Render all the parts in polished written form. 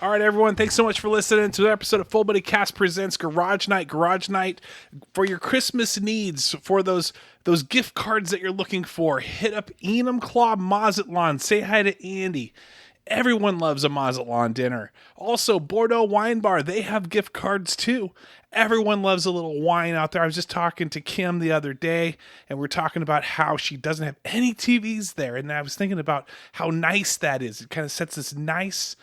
All right, everyone. Thanks so much for listening to the episode of Full Buddy Cast presents Garage Night. Garage Night for your Christmas needs, for those gift cards that you're looking for. Hit up Enumclaw Mazatlan. Say hi to Andy. Everyone loves a Mazatlan dinner. Also, Bordeaux Wine Bar. They have gift cards too. Everyone loves a little wine out there. I was just talking to Kim the other day, and we're talking about how she doesn't have any TVs there. And I was thinking about how nice that is. It kind of sets this nice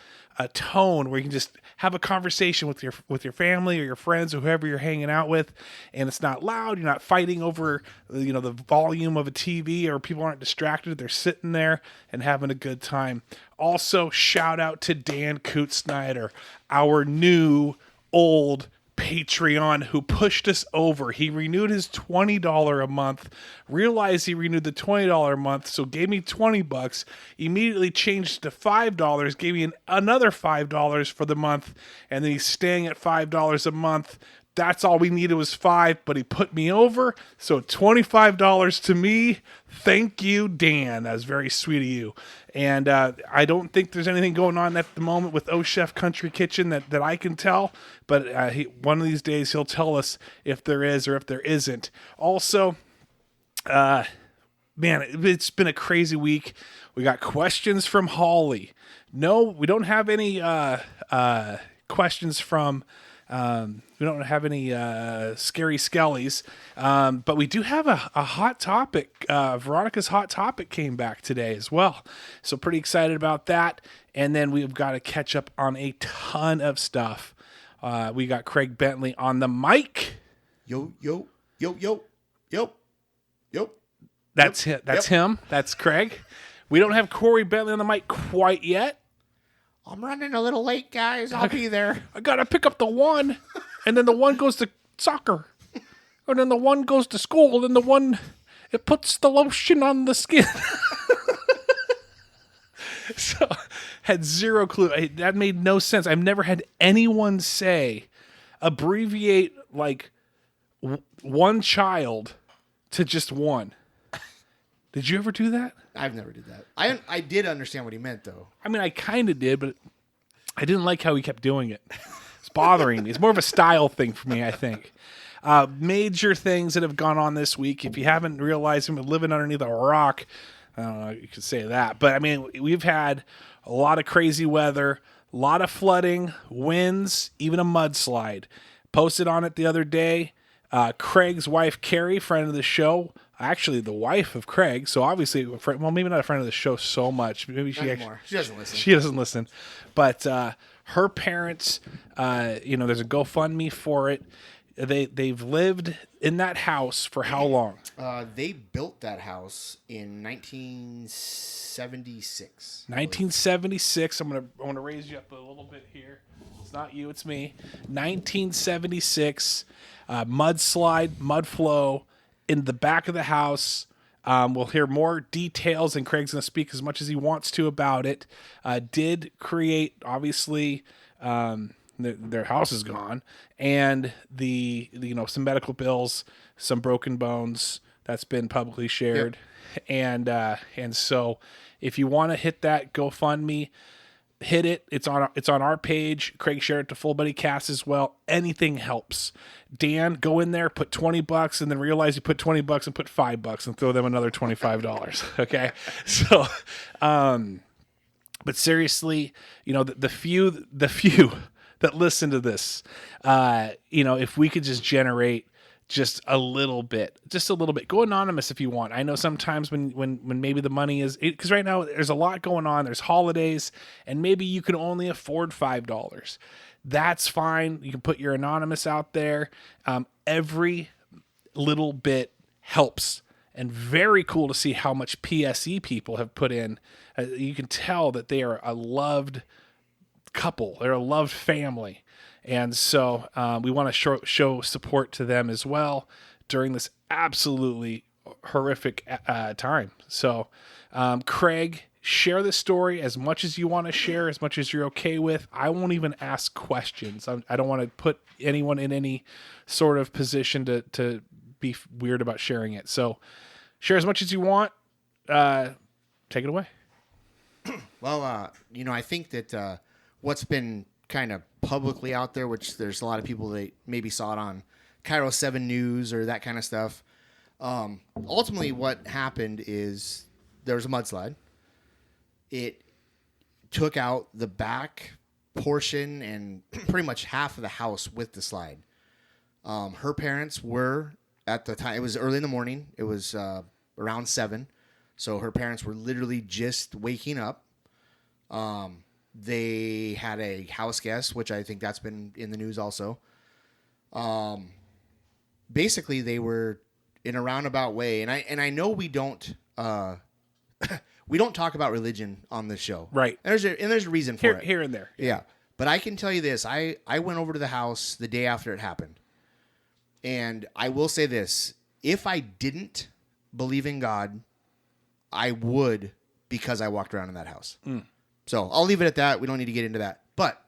tone where you can just have a conversation with your family or your friends or whoever you're hanging out with, and it's not loud. You're not fighting over the volume of a TV, or people aren't distracted. They're sitting there and having a good time. Also, shout out to Dan Coots Snyder, our new old Patreon, who pushed us over. He renewed his $20 a month, realized he renewed the $20 a month, so gave me $20, immediately changed to $5, gave me another $5 for the month, and then he's staying at $5 a month. That's all we needed was $5, but he put me over, so $25 to me. Thank you, Dan. That was very sweet of you. And I don't think there's anything going on at the moment with O Chef Country Kitchen that I can tell, but one of these days he'll tell us if there is or if there isn't. Also, man, it's been a crazy week. We got questions from Holly. No, we don't have any questions from... we don't have any scary skellies, but we do have a hot topic. Veronica's hot topic came back today as well, so pretty excited about that. And then we've got to catch up on a ton of stuff. We got Craig Bentley on the mic. Yo, yo, yo, yo, yo, yo. That's him. That's him. That's Craig. We don't have Corey Bentley on the mic quite yet. I'm running a little late, guys. I'll be there. I gotta pick up the one, and then the one goes to soccer, and then the one goes to school, and the one, it puts the lotion on the skin. So, had zero clue. That made no sense. I've never had anyone abbreviate like one child to just one. Did you ever do that? I've never did that. I did understand what he meant, though. I mean, I kind of did, but I didn't like how he kept doing it. It's bothering me. It's more of a style thing for me, I think. Major things that have gone on this week. If you haven't realized, I'm living underneath a rock. I don't know, you could say that. But, I mean, we've had a lot of crazy weather, a lot of flooding, winds, even a mudslide. Posted on it the other day. Craig's wife, Carrie, friend of the show, actually the wife of Craig, so obviously, well, maybe not a friend of the show so much. Maybe she doesn't listen. She doesn't listen, but her parents, there's a GoFundMe for it. They've lived in that house for how long? They built that house in 1976. 1976. I'm gonna raise you up a little bit here. It's not you, it's me. 1976. Mudslide, mud flow in the back of the house. We'll hear more details, and Craig's going to speak as much as he wants to about it. Did create, obviously, their house is gone, and some medical bills, some broken bones. That's been publicly shared, yep. And so if you want to hit that GoFundMe, hit it. It's on our page. Craig shared it to Full Buddy Cast as well. Anything helps. Dan, go in there, put $20, and then realize you put $20 and put $5 and throw them another $25. Okay, so, but seriously, the few that listen to this, if we could just generate just a little bit, go anonymous if you want. I know sometimes when maybe the money is, because right now there's a lot going on, there's holidays, and maybe you can only afford $5. That's fine. You can put your anonymous out there. Every little bit helps, and very cool to see how much PSE people have put in. You can tell that they are a loved couple. They're a loved family. And so we want to show support to them as well during this absolutely horrific time. So, Craig, share the story as much as you want to share, as much as you're okay with. I won't even ask questions. I don't want to put anyone in any sort of position to be weird about sharing it. So, share as much as you want. Take it away. Well, I think that what's been kind of publicly out there, which there's a lot of people that maybe saw it on Cairo 7 News or that kind of stuff. Ultimately, what happened is there was a mudslide. It took out the back portion and pretty much half of the house with the slide. Her parents were, at the time, it was early in the morning. It was around 7. So her parents were literally just waking up. They had a house guest, which I think that's been in the news also. Basically, they were in a roundabout way, and I know we don't we don't talk about religion on this show, right? And there's a reason for it here and there, yeah. But I can tell you this: I went over to the house the day after it happened, and I will say this: if I didn't believe in God, I would, because I walked around in that house. So I'll leave it at that. We don't need to get into that. But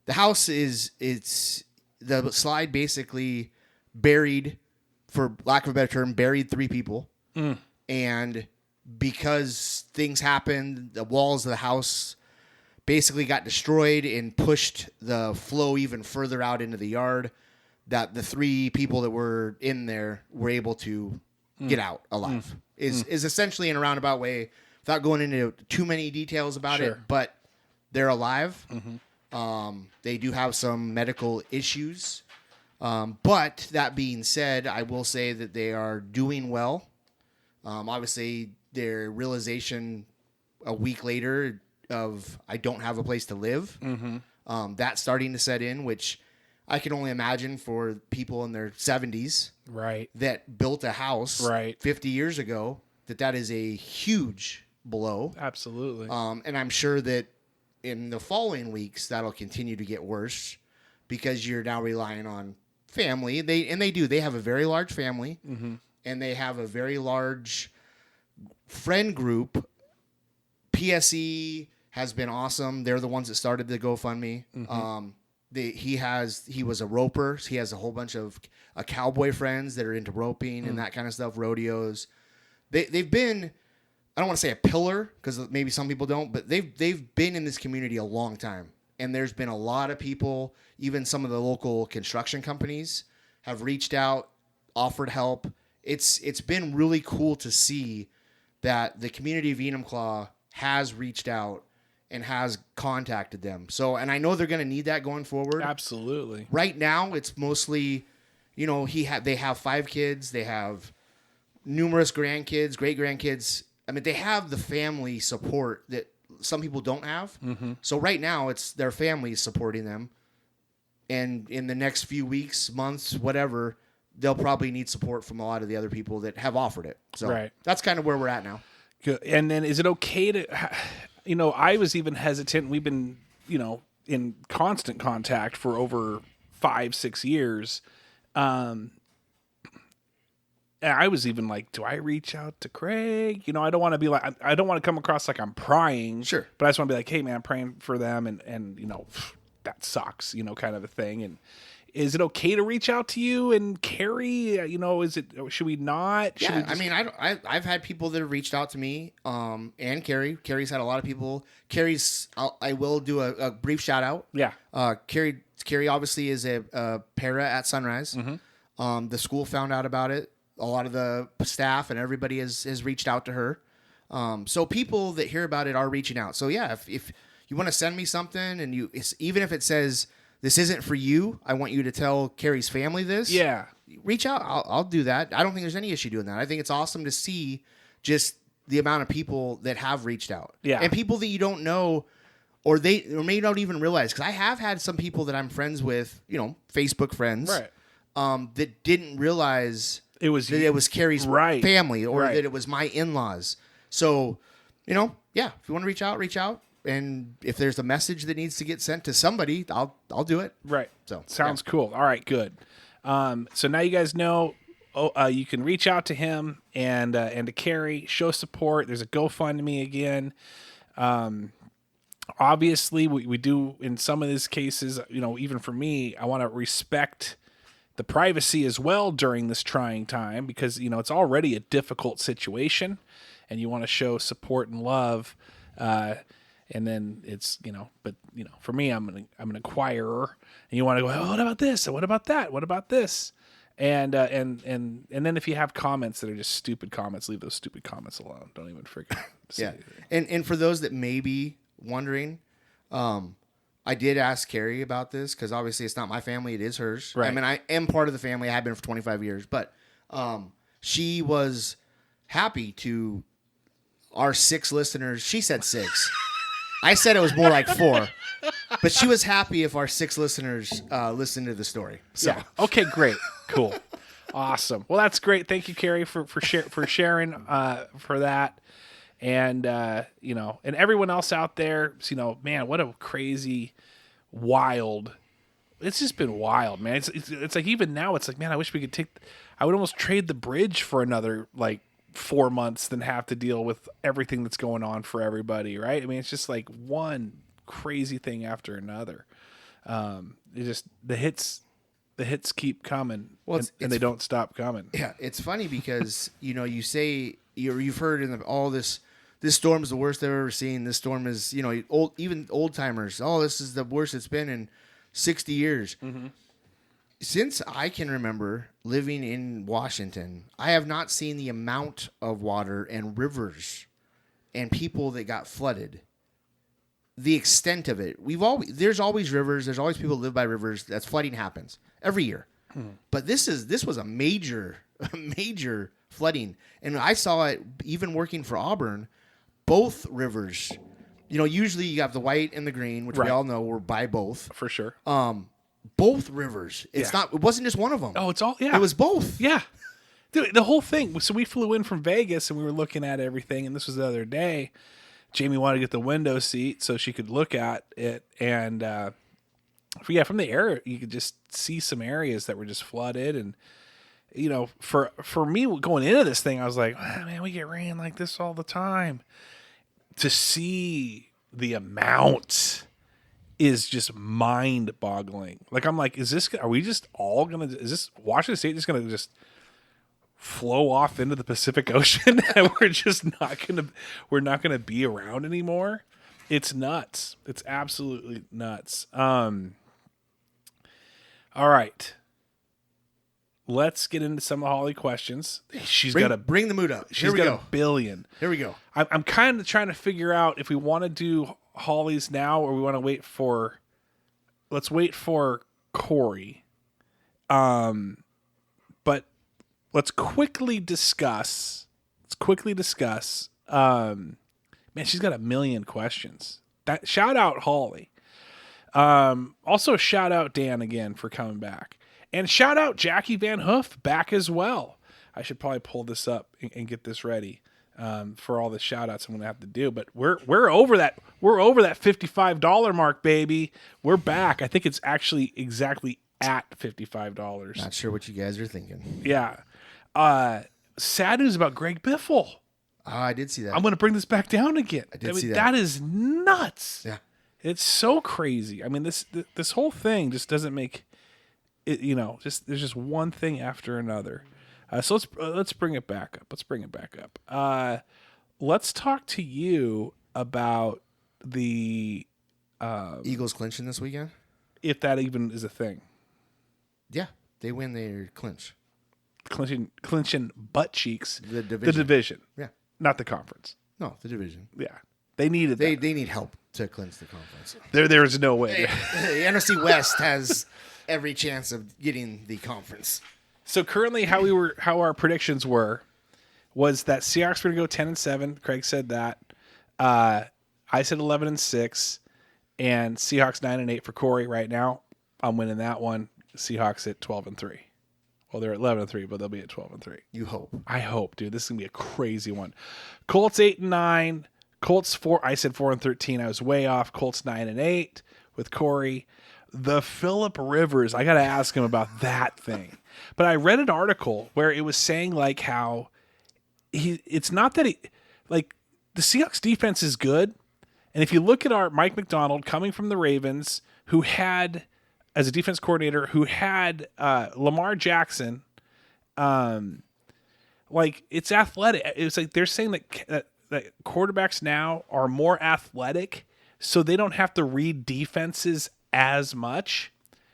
the house the slide basically buried, for lack of a better term, buried 3 people. And because things happened, the walls of the house basically got destroyed and pushed the flow even further out into the yard, that the 3 people that were in there were able to get out alive. Is essentially, in a roundabout way, without going into too many details about it, but they're alive. They do have some medical issues. But that being said, I will say that they are doing well. Obviously, their realization a week later of, I don't have a place to live, that's starting to set in, which I can only imagine for people in their 70s, right, that built a house, right, 50 years ago, that is a huge blow. Absolutely. And I'm sure that in the following weeks, that'll continue to get worse, because you're now relying on family. They have a very large family, and they have a very large friend group. PSE has been awesome. They're the ones that started the GoFundMe. He was a roper. He has a whole bunch of cowboy friends that are into roping and that kind of stuff, rodeos. They've been, I don't want to say a pillar, because maybe some people don't, but they've been in this community a long time. And there's been a lot of people, even some of the local construction companies, have reached out, offered help. It's been really cool to see that the community of Enumclaw has reached out and has contacted them. So, and I know they're going to need that going forward. Absolutely. Right now, it's mostly, they have 5 kids. They have numerous grandkids, great grandkids. I mean, they have the family support that some people don't have. So right now, it's their families supporting them. And in the next few weeks, months, whatever, they'll probably need support from a lot of the other people that have offered it. So that's kind of where we're at now. Good. And then, is it okay to, I was even hesitant. We've been, in constant contact for over 5-6 years. And I was even like, do I reach out to Craig? I don't want to be like, I don't want to come across like I'm prying. Sure. But I just want to be like, hey, man, I'm praying for them. And that sucks, kind of a thing. And is it okay to reach out to you and Carrie? Should we not? Yeah, I mean, I've had people that have reached out to me, and Carrie. Carrie's had a lot of people. I will do a brief shout out. Yeah. Carrie obviously is a para at Sunrise. The school found out about it. A lot of the staff and everybody has reached out to her. So people that hear about it are reaching out. So yeah, if you want to send me something, and even if it says, this isn't for you, I want you to tell Carrie's family this. Yeah. Reach out. I'll do that. I don't think there's any issue doing that. I think it's awesome to see just the amount of people that have reached out. Yeah. And people that you don't know, or may not even realize. Because I have had some people that I'm friends with, Facebook friends, right, that didn't realize it was Carrie's family, or that it was my in-laws. So, yeah, if you want to reach out. And if there's a message that needs to get sent to somebody, I'll do it. Right. So sounds cool. All right, good. So now you guys know, you can reach out to him and to Carrie, show support. There's a GoFundMe again. Obviously, we do in some of these cases. Even for me, I want to respect the privacy as well during this trying time, because it's already a difficult situation, and you want to show support and love. And then it's, but for me, I'm an acquirer, and you want to go, oh, what about this? And what about that? What about this? And then if you have comments that are just stupid comments, leave those stupid comments alone. Don't even freaking say Yeah. anything. And for those that may be wondering, I did ask Carrie about this because obviously it's not my family, it is hers. Right. I mean, I am part of the family. I have been for 25 years, but she was happy to our 6 listeners. She said 6. I said it was more like 4. But she was happy if our 6 listeners listened to the story. So. Yeah. Okay, great. Cool. Awesome. Well, that's great. Thank you, Carrie, for sharing for that. And, and everyone else out there, man, what a crazy, wild, it's just been wild, man. It's like, even now it's like, man, I wish we could I would almost trade the bridge for another, 4 months than have to deal with everything that's going on for everybody. Right. I mean, it's just like one crazy thing after another. The hits keep coming, and they don't stop coming. Yeah, it's funny because you say you've heard all this storm is the worst I've ever seen. This storm is even old timers. Oh, this is the worst it's been in 60 years. Mm-hmm. Since I can remember living in Washington, I have not seen the amount of water and rivers and people that got flooded. The extent of it, there's always rivers. There's always people who live by rivers. That's flooding happens every year. But this was a major flooding, and I saw it even working for Auburn. Both rivers, usually you have the white and the green, which we all know were by both For sure. Both rivers. It wasn't just one of them. Oh, it's all, yeah. It was both. Yeah. Dude, the whole thing. So we flew in from Vegas and we were looking at everything, and this was the other day. Jamie wanted to get the window seat so she could look at it. And, from the air, you could just see some areas that were just flooded. And, for me going into this thing, I was like, oh, man, we get rain like this all the time. To see the amount is just mind-boggling. Like, I'm like, is Washington State just going to just flow off into the Pacific Ocean and we're not going to be around anymore? It's nuts. It's absolutely nuts. All right. Let's get into some of Holly questions. Bring the mood up. She's got a billion. Here we go. I'm kind of trying to figure out if we want to do Holly's now or we want to let's wait for Corey. But let's quickly discuss. Man, she's got a million questions. Shout out Holly. Also shout out Dan again for coming back. And shout out Jackie Van Hoof back as well. I should probably pull this up and get this ready for all the shout outs I'm going to have to do. But we're over that. We're over that $55 mark, baby. We're back. I think it's actually exactly at $55. Not sure what you guys are thinking. Yeah. Sad news about Greg Biffle. Oh, I did see that. I'm going to bring this back down again. I did see that. That is nuts. Yeah. It's so crazy. I mean, this whole thing just doesn't make it, there's just one thing after another. So let's bring it back up. Let's talk to you about the Eagles clinching this weekend. If that even is a thing. Yeah, they win their clinch. Clinching butt cheeks. The division. The division. Yeah. Not the conference. No, the division. Yeah. They needed They that. need help to clinch the conference. There is no way. The NFC West has every chance of getting the conference. So currently how our predictions was that Seahawks were going to go 10-7. Craig said that. I said 11-6 and Seahawks 9-8 for Corey right now. I'm winning that one. Seahawks at 12-3. Well, they're at 11-3, but they'll be at 12-3. You hope. I hope, dude. This is going to be a crazy one. Colts 8-9. Colts 4. I said 4-13. I was way off. Colts 9-8 with Corey. The Phillip Rivers. I got to ask him about that thing. But I read an article where it was saying like how it's not that the Seahawks defense is good. And if you look at our Mike McDonald coming from the Ravens, who had as a defense coordinator, who had Lamar Jackson, it's athletic. It's like they're saying that quarterbacks now are more athletic so they don't have to read defenses as much.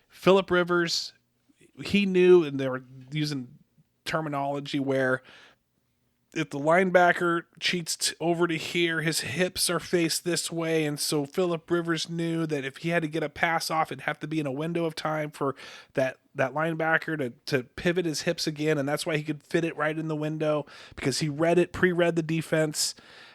Phillip Rivers, he knew, and they were using terminology where if the linebacker cheats over to here, his hips are faced this way. And so Phillip Rivers knew that if he had to get a pass off, it'd have to be in a window of time for that linebacker to pivot his hips again. And that's why he could fit it right in the window, because he pre-read the defense.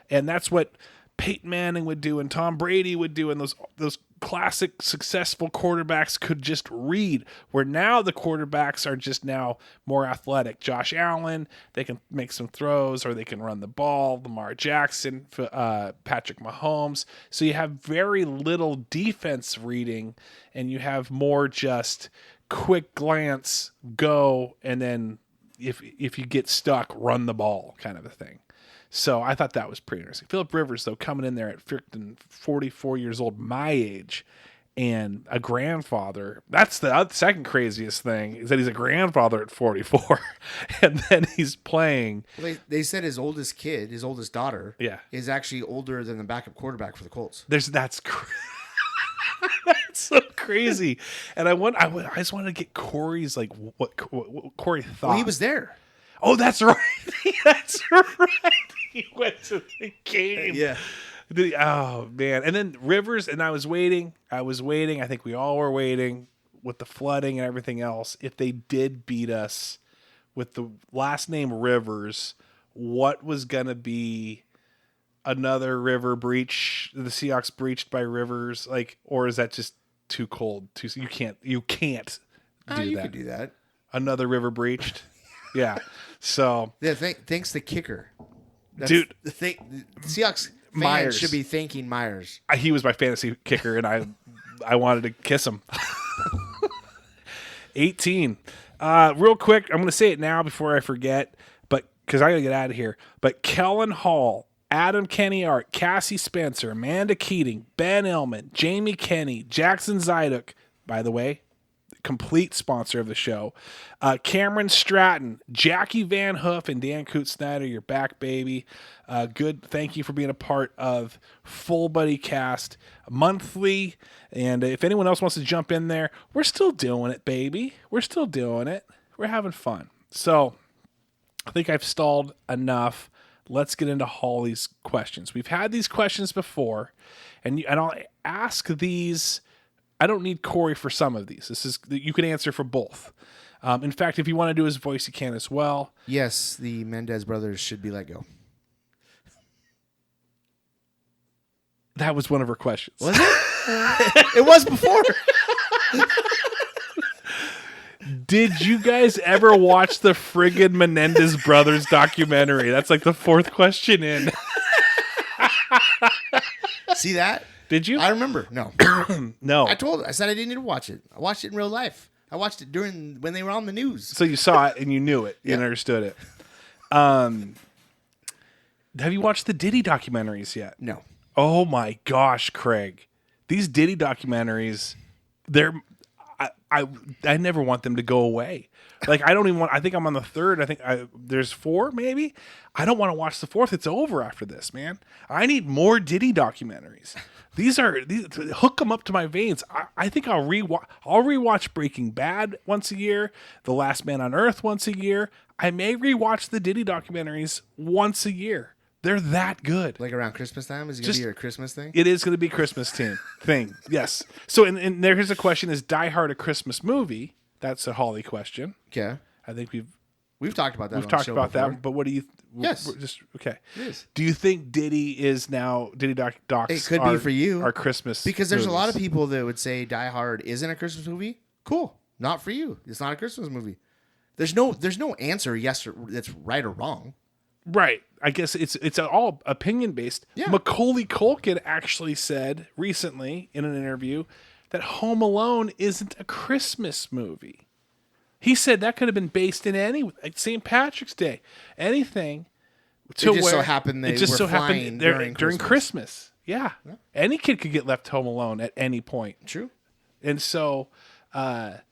And that's what Peyton Manning would do and Tom Brady would do, and those classic successful quarterbacks could just read, where now the quarterbacks are just now more athletic. Josh Allen, they can make some throws or they can run the ball. Lamar Jackson, Patrick Mahomes. So you have very little defense reading, and you have more just quick glance, go, and then if you get stuck, run the ball kind of a thing. So I thought that was pretty interesting. Phillip Rivers, though, coming in there at freaking 44 years old, my age, and a grandfather. That's the second craziest thing, is that he's a grandfather at 44, and then he's playing. Well, they said his oldest daughter, Yeah, is actually older than the backup quarterback for the Colts. That's so crazy. And I just wanted to get Corey's, like, what Corey thought. Well, he was there. Oh, that's right. That's right. He went to the game. Yeah. Oh, man. And then Rivers, and I was waiting. I think we all were waiting with the flooding and everything else. If they did beat us with the last name Rivers, what was going to be another river breach? The Seahawks breached by Rivers, like, or is that just too cold? You can't do that. You could do that. Another river breached. Yeah. So yeah, thanks the kicker. Dude, the Seahawks fans Myers should be thanking Myers. He was my fantasy kicker, and I wanted to kiss him. 18. Real quick, I'm going to say it now before I forget, but because I got to get out of here. But Kellen Hall, Adam Kenny-Art, Cassie Spencer, Amanda Keating, Ben Illman, Jamie Kenny, Jackson Zyduk, by the way, complete sponsor of the show, Cameron Stratton, Jackie Van Hoof, and Dan Coots Snyder. You're back, baby. Good. Thank you for being a part of Full Buddy Cast monthly. And if anyone else wants to jump in there, we're still doing it, baby. We're still doing it. We're having fun. So I think I've stalled enough. Let's get into Holly's questions. We've had these questions before, and I'll ask these. I don't need Corey for some of these. You can answer for both. In fact, if you want to do his voice, you can as well. Yes, the Mendez brothers should be let go. That was one of her questions. Was it? It was before. Did you guys ever watch the friggin' Menendez brothers documentary? That's like the fourth question in. See that? Did you? I remember. No. No. I said I didn't need to watch it. I watched it in real life. I watched it when they were on the news. So you saw it and you knew it. You understood it. Have you watched the Diddy documentaries yet? No. Oh my gosh, Craig. These Diddy documentaries, I never want them to go away. Like, I don't even want, I think I'm on the third. I think there's 4 maybe. I don't want to watch the 4th. It's over after this, man. I need more Diddy documentaries. These hook them up to my veins. I think I'll rewatch Breaking Bad once a year, The Last Man on Earth once a year. I may rewatch the Diddy documentaries once a year. They're that good. Like around Christmas time? Is it going to be your Christmas thing? It is going to be Christmas thing. Yes. So, and here's a question: is Die Hard a Christmas movie? That's a Holly question. Okay. I think we've talked about that. We've talked about before. That. But what do you? Yes. Just okay. It is. Do you think Diddy docs? It could be for you. Our Christmas because there's movies. a lot of people that would say Die Hard isn't a Christmas movie. Cool. Not for you. It's not a Christmas movie. There's no answer that's right or wrong. Right. I guess it's all opinion based. Yeah. Macaulay Culkin actually said recently in an interview that Home Alone isn't a Christmas movie. He said that could have been based in like St. Patrick's Day, anything. It just so happened during Christmas. Yeah. Any kid could get left home alone at any point. True. And so, but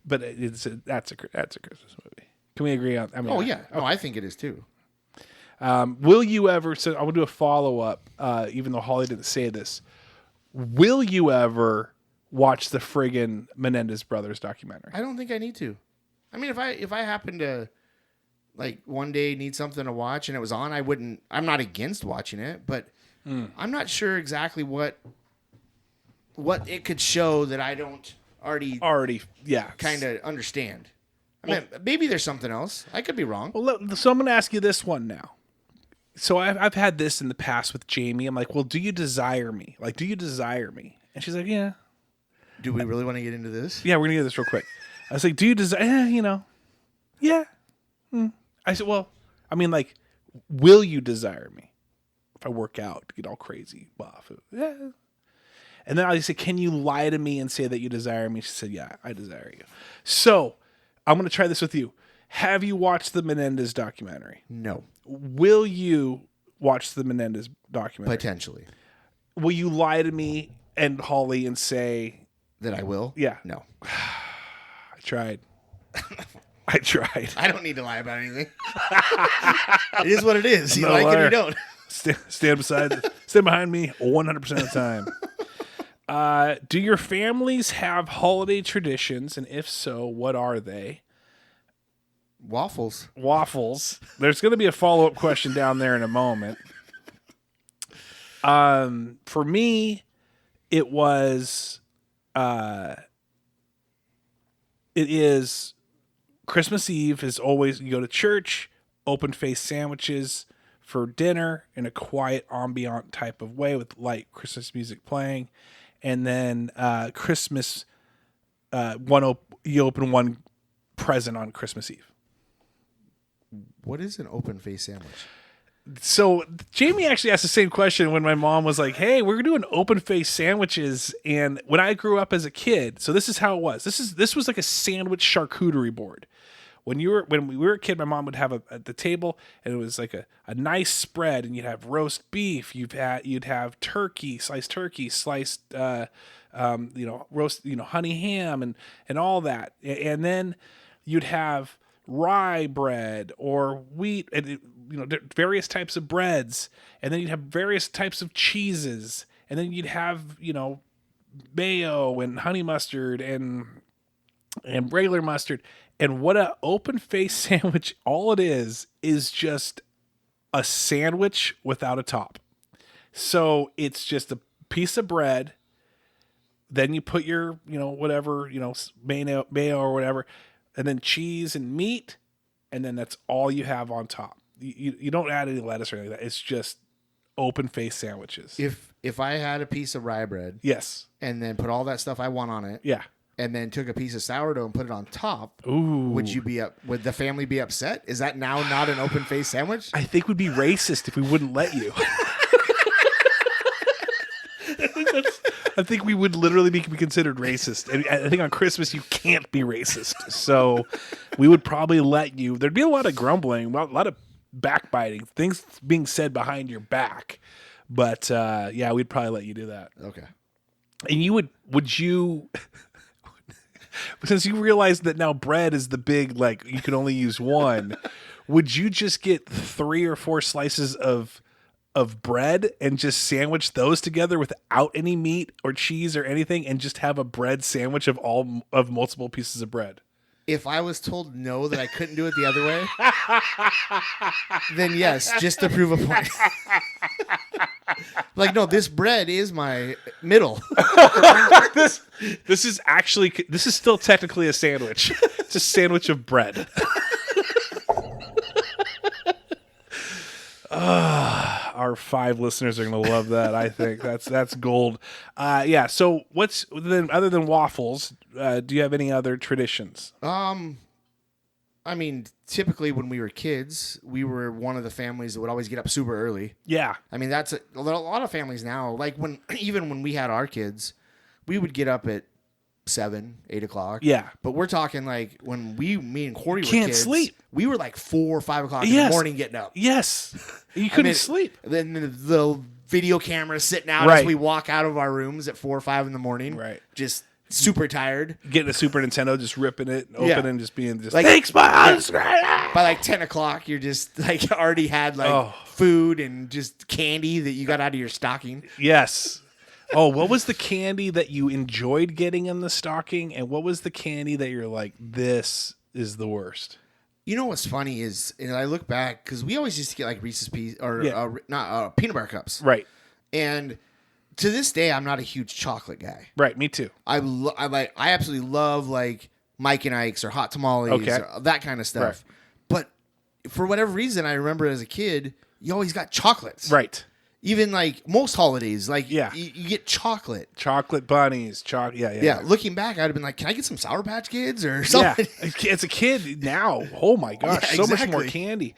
that's a Christmas movie. Can we agree on? Oh yeah. No, I think it is too. Will you ever? So I will do a follow up. Even though Holly didn't say this, will you ever watch the friggin' Menendez Brothers documentary? I don't think I need to. I mean, if I happen to like one day need something to watch and it was on, I'm not against watching it, but I'm not sure exactly what it could show that I don't already kind of understand. I mean, maybe there's something else. I could be wrong. Well, so I'm going to ask you this one now. So I've had this in the past with Jamie. I'm like, well, do you desire me? Like, do you desire me? And she's like, yeah. Do we really want to get into this? Yeah, we're going to get this real quick. I was like, do you desire, yeah. I said, well, I mean, like, will you desire me if I work out, get all crazy, buff? Yeah. And then I said, can you lie to me and say that you desire me? She said, yeah, I desire you. So I'm going to try this with you. Have you watched the Menendez documentary? No. Will you watch the Menendez documentary? Potentially. Will you lie to me and Holly and say that I will? Yeah. No. I tried. I don't need to lie about anything. It is what it is. You No like liar. it or you don't. Stand behind me 100% of the time. Do your families have holiday traditions? And if so, what are they? Waffles. There's going to be a follow-up question down there in a moment. For me, it was, it is Christmas Eve is always, you go to church, open-faced sandwiches for dinner in a quiet ambient type of way with light Christmas music playing. And then Christmas, you open one present on Christmas Eve. What is an open face sandwich? So Jamie actually asked the same question when my mom was like, hey, we're doing open face sandwiches. And when I grew up as a kid, so this is how it was. This was like a sandwich charcuterie board. When we were a kid, my mom would have at the table, and it was like a nice spread, and you'd have roast beef, you'd have turkey, sliced roast, honey ham and all that. And then you'd have rye bread or wheat, and various types of breads, and then you'd have various types of cheeses, and then you'd have mayo and honey mustard and regular mustard. And what an open face sandwich, all it is just a sandwich without a top. So it's just a piece of bread. Then you put your, whatever, mayo or whatever, and then cheese and meat. And then that's all you have on top. You don't add any lettuce or anything like that. It's just open face sandwiches. If I had a piece of rye bread. Yes. And then put all that stuff I want on it. Yeah. And then took a piece of sourdough and put it on top. Ooh. Would the family be upset? Is that now not an open face sandwich? I think we'd be racist if we wouldn't let you. I think we would literally be considered racist. And I think on Christmas you can't be racist. So we would probably let you. There'd be a lot of grumbling, a lot of backbiting, things being said behind your back. But we'd probably let you do that. Okay. And would you since you realize that now bread is the big, like, you can only use one, would you just get 3 or 4 slices of bread and just sandwich those together without any meat or cheese or anything and just have a bread sandwich of multiple pieces of bread? If I was told no, that I couldn't do it the other way, then yes, just to prove a point. Like, no, this bread is my middle. This is still technically a sandwich. It's a sandwich of bread. Our 5 listeners are going to love that. I think that's gold. So what's then, other than waffles, do you have any other traditions? I mean, typically when we were kids, we were one of the families that would always get up super early. Yeah. I mean, that's a lot of families now. Like even when we had our kids, we would get up at 7, 8 o'clock. Yeah. But we're talking like when me and Corey were Can't kids, sleep. We were like 4 or 5 o'clock in the morning getting up. Yes. You couldn't sleep. Then the video camera sitting out as we walk out of our rooms at 4 or 5 in the morning. Right. Just super tired. Getting a Super Nintendo, just ripping it open and just being just like, thanks, Mom. By like 10 o'clock, you're just like already had like food and just candy that you got out of your stocking. Yes. Oh, what was the candy that you enjoyed getting in the stocking, and what was the candy that you're like, this is the worst? You know what's funny is, and I look back because we always used to get like Reese's Pieces or Yeah. not peanut butter cups, Right. and to this day, I'm not a huge chocolate guy. Right. Me too. I absolutely love like Mike and Ike's or hot tamales Okay. or that kind of stuff. Right. But for whatever reason, I remember as a kid, you always got chocolates. Right. Even like most holidays, like Yeah. you get chocolate. Chocolate bunnies. Yeah. Looking back, I'd have been like, can I get some Sour Patch Kids or something? Yeah. As a kid now, oh my gosh, Yeah, so much more exactly. candy.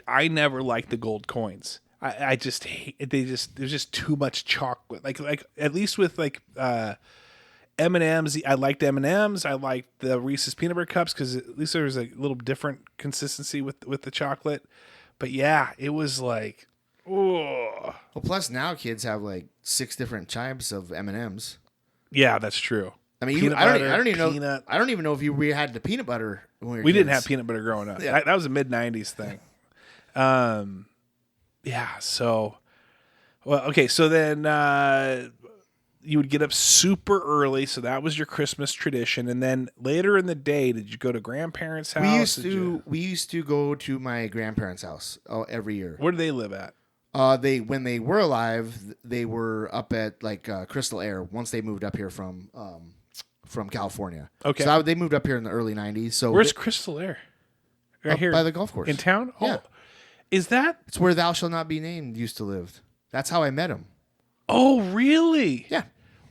I never liked the gold coins. I just hate there's just too much chocolate. Like at least with like M&Ms, I liked M&Ms. I liked the Reese's peanut butter cups because at least there was a little different consistency with the chocolate. But yeah, it was like, oh Well, plus now kids have like 6 different types of M&Ms. yeah, that's true. I mean, Peanut I butter, don't even know. peanut. I don't even know if we had the peanut butter when We didn't kids. have peanut butter growing up. Yeah. That was a mid '90s thing. Yeah. So, well, okay. So then you would get up super early. So that was your Christmas tradition. And then later in the day, did you go to grandparents' house? We used to go to my grandparents' house every year. Where do they live at? When they were alive, they were up at like Crystal Air. Once they moved up here from California. Okay. So they moved up here in the early '90s. So Where's Crystal Air? Right up here by the golf course in town. Yeah. Oh, is that? It's where Thou Shall Not Be Named used to live. That's how I met him. Oh, really? Yeah.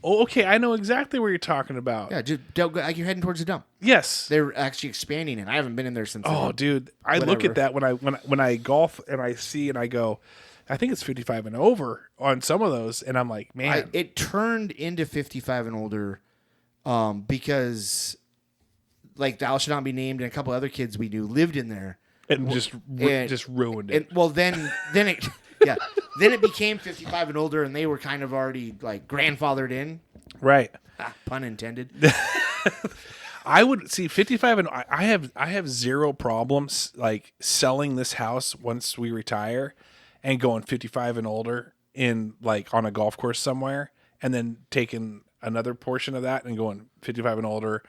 Oh, okay. I know exactly where you're talking about. Yeah. Just don't go, like you're heading towards the dump. Yes. They're actually expanding, and I haven't been in there since. Oh, then. dude, I look Whatever. at that when I golf and I see and I go, I think it's 55 and over on some of those, and I'm like, man, It turned into 55 and older because like Thou Shall Not Be Named and a couple other kids we knew lived in there. and just ruined it. And well, then it became 55 and older, and they were kind of already like grandfathered in. Right. Pun intended. I would see 55 and I have zero problems like selling this house once we retire and going 55 and older in like on a golf course somewhere and then taking another portion of that and going 55 and older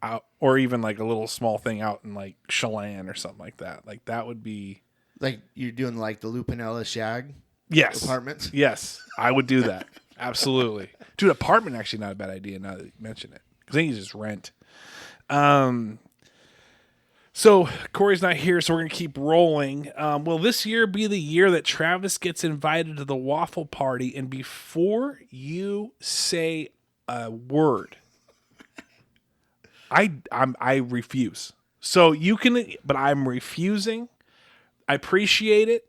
out, or even like a little small thing out in like Chelan or something like that. Like that would be Like you're doing like the Lupinella Shag yes. apartment. Yes, I would do that. Absolutely. Dude, apartment actually not a bad idea now that you mention it. Because then you just rent. So Corey's not here, so we're gonna keep rolling. Will this year be the year that Travis gets invited to the waffle party? And before you say a word, I refuse. So you can, but I'm refusing. I appreciate it.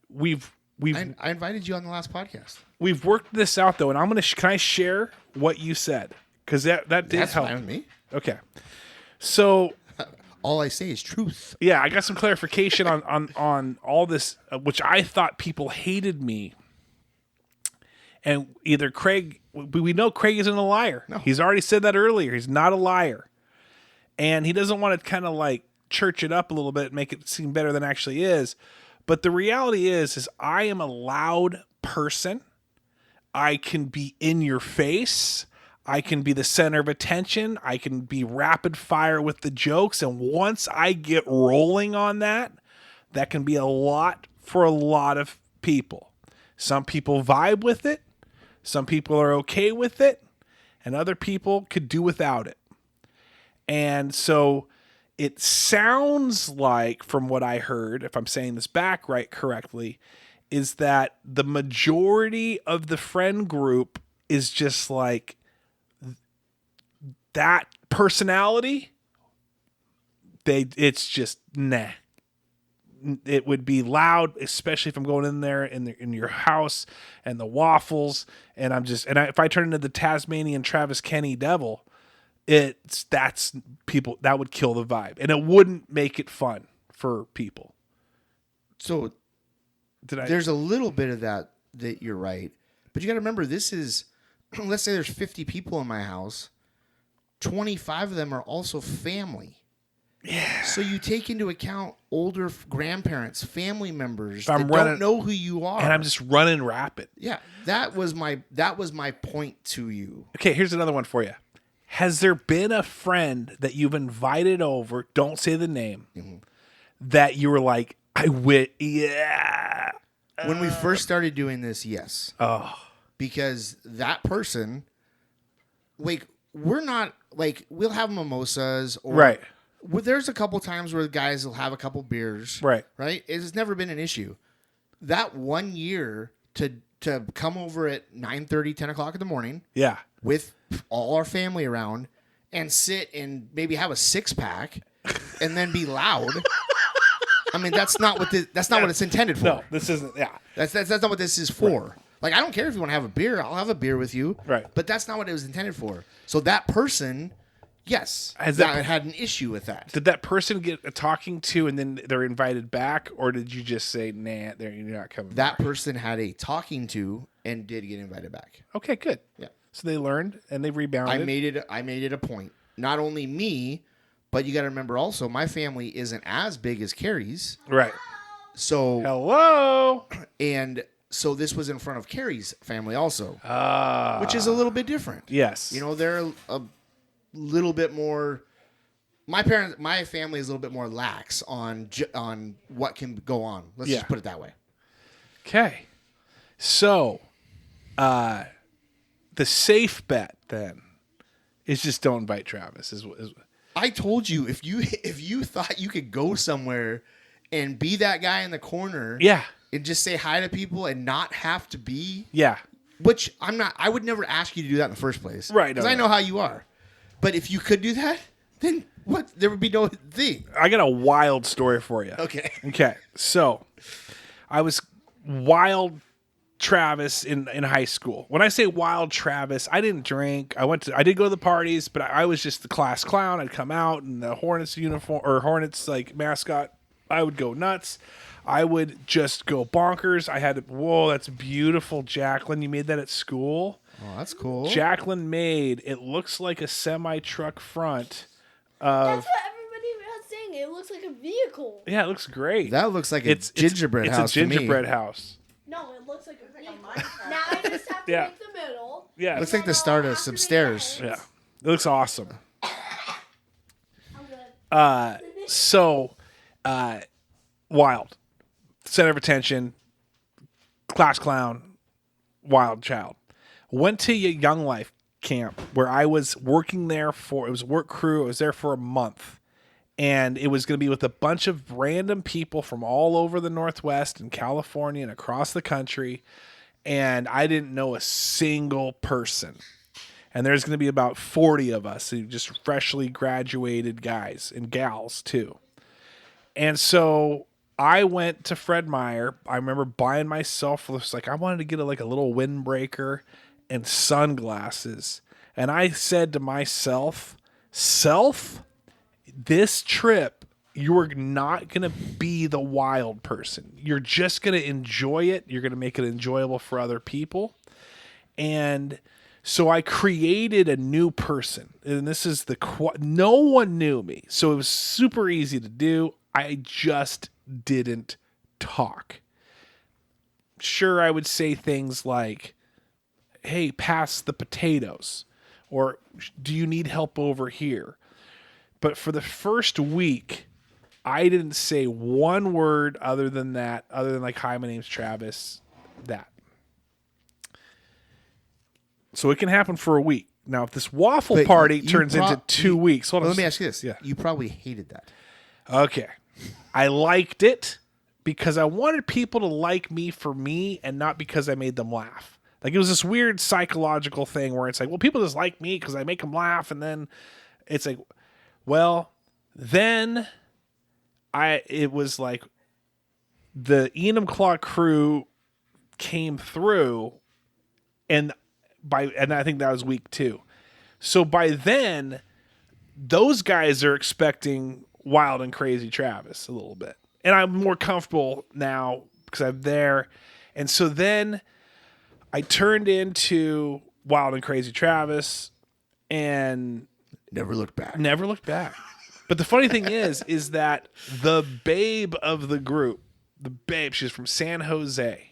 We've I invited you on the last podcast. we've worked this out though, and I'm gonna. Can I share what you said? Because that did That's help. fine with me. Okay. So All I say is truth. yeah, I got some clarification on all this, which I thought people hated me. And either Craig, we know Craig isn't a liar. No. He's already said that earlier. He's not a liar. And he doesn't want to kind of like church it up a little bit and make it seem better than it actually is. But the reality is I am a loud person. I can be in your face. I can be the center of attention. I can be rapid fire with the jokes. And once I get rolling on that, that can be a lot for a lot of people. Some people vibe with it. Some people are okay with it. And other people could do without it. And so it sounds like, from what I heard, if I'm saying this back right correctly, is that the majority of the friend group is just like that personality. It's just nah. It would be loud, especially if I'm going in there in your house and the waffles, and if I turn into the Tasmanian Travis Kenny devil, that's people that would kill the vibe, and it wouldn't make it fun for people. So there's a little bit of that you're right, but you got to remember this is, let's say there's 50 people in my house, 25 of them are also family. Yeah. So you take into account older grandparents, family members I'm that don't know who you are, and I'm just running rapid. Yeah, that was my point to you. Okay, here's another one for you. Has there been a friend that you've invited over? Don't say the name. That you were like, yeah. When we first started doing this, yes. Oh. Because that person, like, we're not, like, we'll have mimosas. Or, right. There's a couple times where the guys will have a couple beers. Right. Right? It's never been an issue. That 1 year to come over at 9:30, 10 o'clock in the morning. Yeah. With all our family around and sit and maybe have a 6-pack and then be loud. I mean, that's not what it's intended for. No, this isn't. Yeah, that's not what this is for. Right. Like, I don't care if you want to have a beer. I'll have a beer with you. Right. But that's not what it was intended for. So that person, yes, had an issue with that. Did that person get a talking to and then they're invited back, or did you just say, nah, you're not coming That back? person had a talking to and did get invited back. Okay, good. Yeah. So they learned and they rebounded. I made it a point. Not only me, but you got to remember also, my family isn't as big as Carrie's. Right. So hello. And so this was in front of Carrie's family also, which is a little bit different. Yes. You know, they're a little bit more. My family is a little bit more lax on what can go on. Let's just put it that way. Okay. So, the safe bet then is just don't invite Travis. Is I told you if you thought you could go somewhere and be that guy in the corner, and just say hi to people and not have to be, which I'm not. I would never ask you to do that in the first place, right? Because I know how you are. But if you could do that, then what? There would be no thing. I got a wild story for you. Okay. So, I was wild Travis in high school. When I say wild Travis, I didn't drink. I did go to the parties, but I was just the class clown. I'd come out in the Hornets uniform or Hornets like mascot. I would go nuts. I would just go bonkers. That's beautiful, Jacqueline. You made that at school? Oh, that's cool. Jacqueline made, it looks like a semi-truck front. That's what everybody was saying. It looks like a vehicle. Yeah, it looks great. That looks like a gingerbread house. It's a gingerbread house. No, it looks like a vehicle. Now I just have to make the middle. Yeah. Looks like the start of some stairs. Yeah. It looks awesome. I'm good. So, wild. Center of attention. Class clown. Wild child. Went to a Young Life camp where I was working there it was work crew. I was there for a month. And it was going to be with a bunch of random people from all over the Northwest and California and across the country. And I didn't know a single person. And there's going to be about 40 of us, just freshly graduated guys and gals too. And so I went to Fred Meyer. I remember buying myself, I wanted to get a little windbreaker and sunglasses. And I said to myself, this trip, you're not going to be the wild person. You're just going to enjoy it. You're going to make it enjoyable for other people. And so I created a new person. And this is no one knew me. So it was super easy to do. I just didn't talk. Sure, I would say things like, hey, pass the potatoes. Or do you need help over here? But for the first week, I didn't say one word other than hi, my name's Travis, that. So it can happen for a week. Now, if this waffle party turns into 2 weeks. Let me ask you this. Yeah. You probably hated that. Okay. I liked it because I wanted people to like me for me and not because I made them laugh. Like, it was this weird psychological thing where it's like, well, people just like me because I make them laugh. And then it's like, well, then it was like the Enumclaw crew came through and I think that was week 2. So by then, those guys are expecting wild and crazy Travis a little bit. And I'm more comfortable now because I'm there. And so then I turned into wild and crazy Travis and never looked back. But the funny thing is that the babe of the group, she's from San Jose.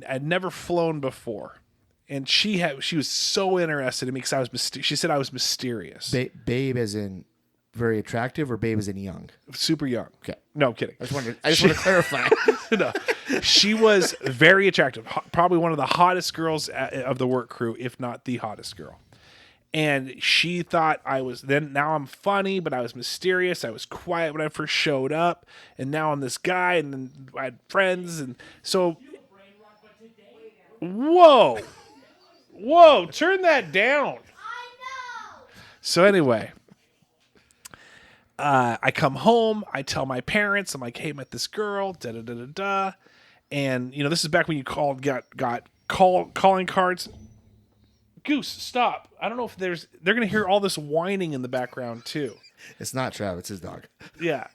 I'd never flown before. And she was so interested in me because she said I was mysterious. Babe as in very attractive or babe as in young? Super young. Okay. No, I'm kidding. I just want to clarify. No, she was very attractive. Probably one of the hottest girls of the work crew, if not the hottest girl. And she thought now I'm funny, but I was mysterious. I was quiet when I first showed up. And now I'm this guy, and then I had friends. And so, whoa, turn that down. I know. So anyway, I come home. I tell my parents, I'm like, hey, I met this girl, da-da-da-da-da. And, this is back when you got calling cards. Goose, stop. I don't know if they're going to hear all this whining in the background too. It's not Trav, it's his dog. Yeah.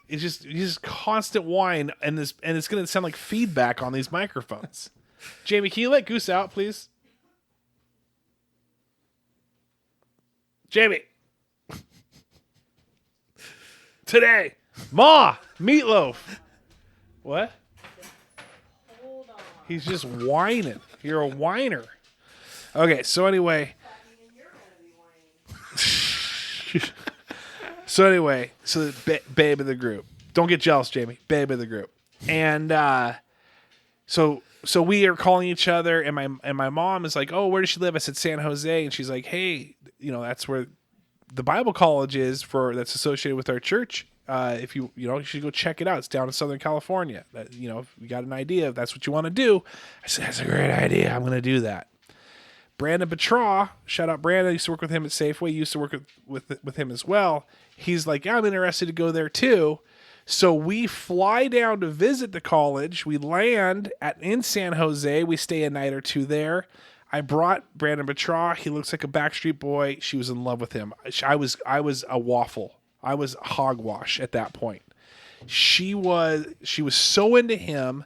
It's just constant whine, and it's going to sound like feedback on these microphones. Jamie, can you let Goose out, please? Jamie. Today. Ma, meatloaf. What? Hold on. He's just whining. You're a whiner. Okay, so anyway. So babe of the group. Don't get jealous, Jamie. Babe of the group. And so we are calling each other, and my mom is like, "Oh, where does she live?" I said San Jose, and she's like, "Hey, that's where the Bible college is that's associated with our church. If you should go check it out. It's down in Southern California. If you got an idea if that's what you want to do." I said, "That's a great idea. I'm going to do that." Brandon Petraw, shout out Brandon. I used to work with him at Safeway. Used to work with him as well. He's like, yeah, I'm interested to go there too. So we fly down to visit the college. We land in San Jose. We stay a night or two there. I brought Brandon Petraw. He looks like a Backstreet Boy. She was in love with him. I was a waffle. I was hogwash at that point. She was so into him.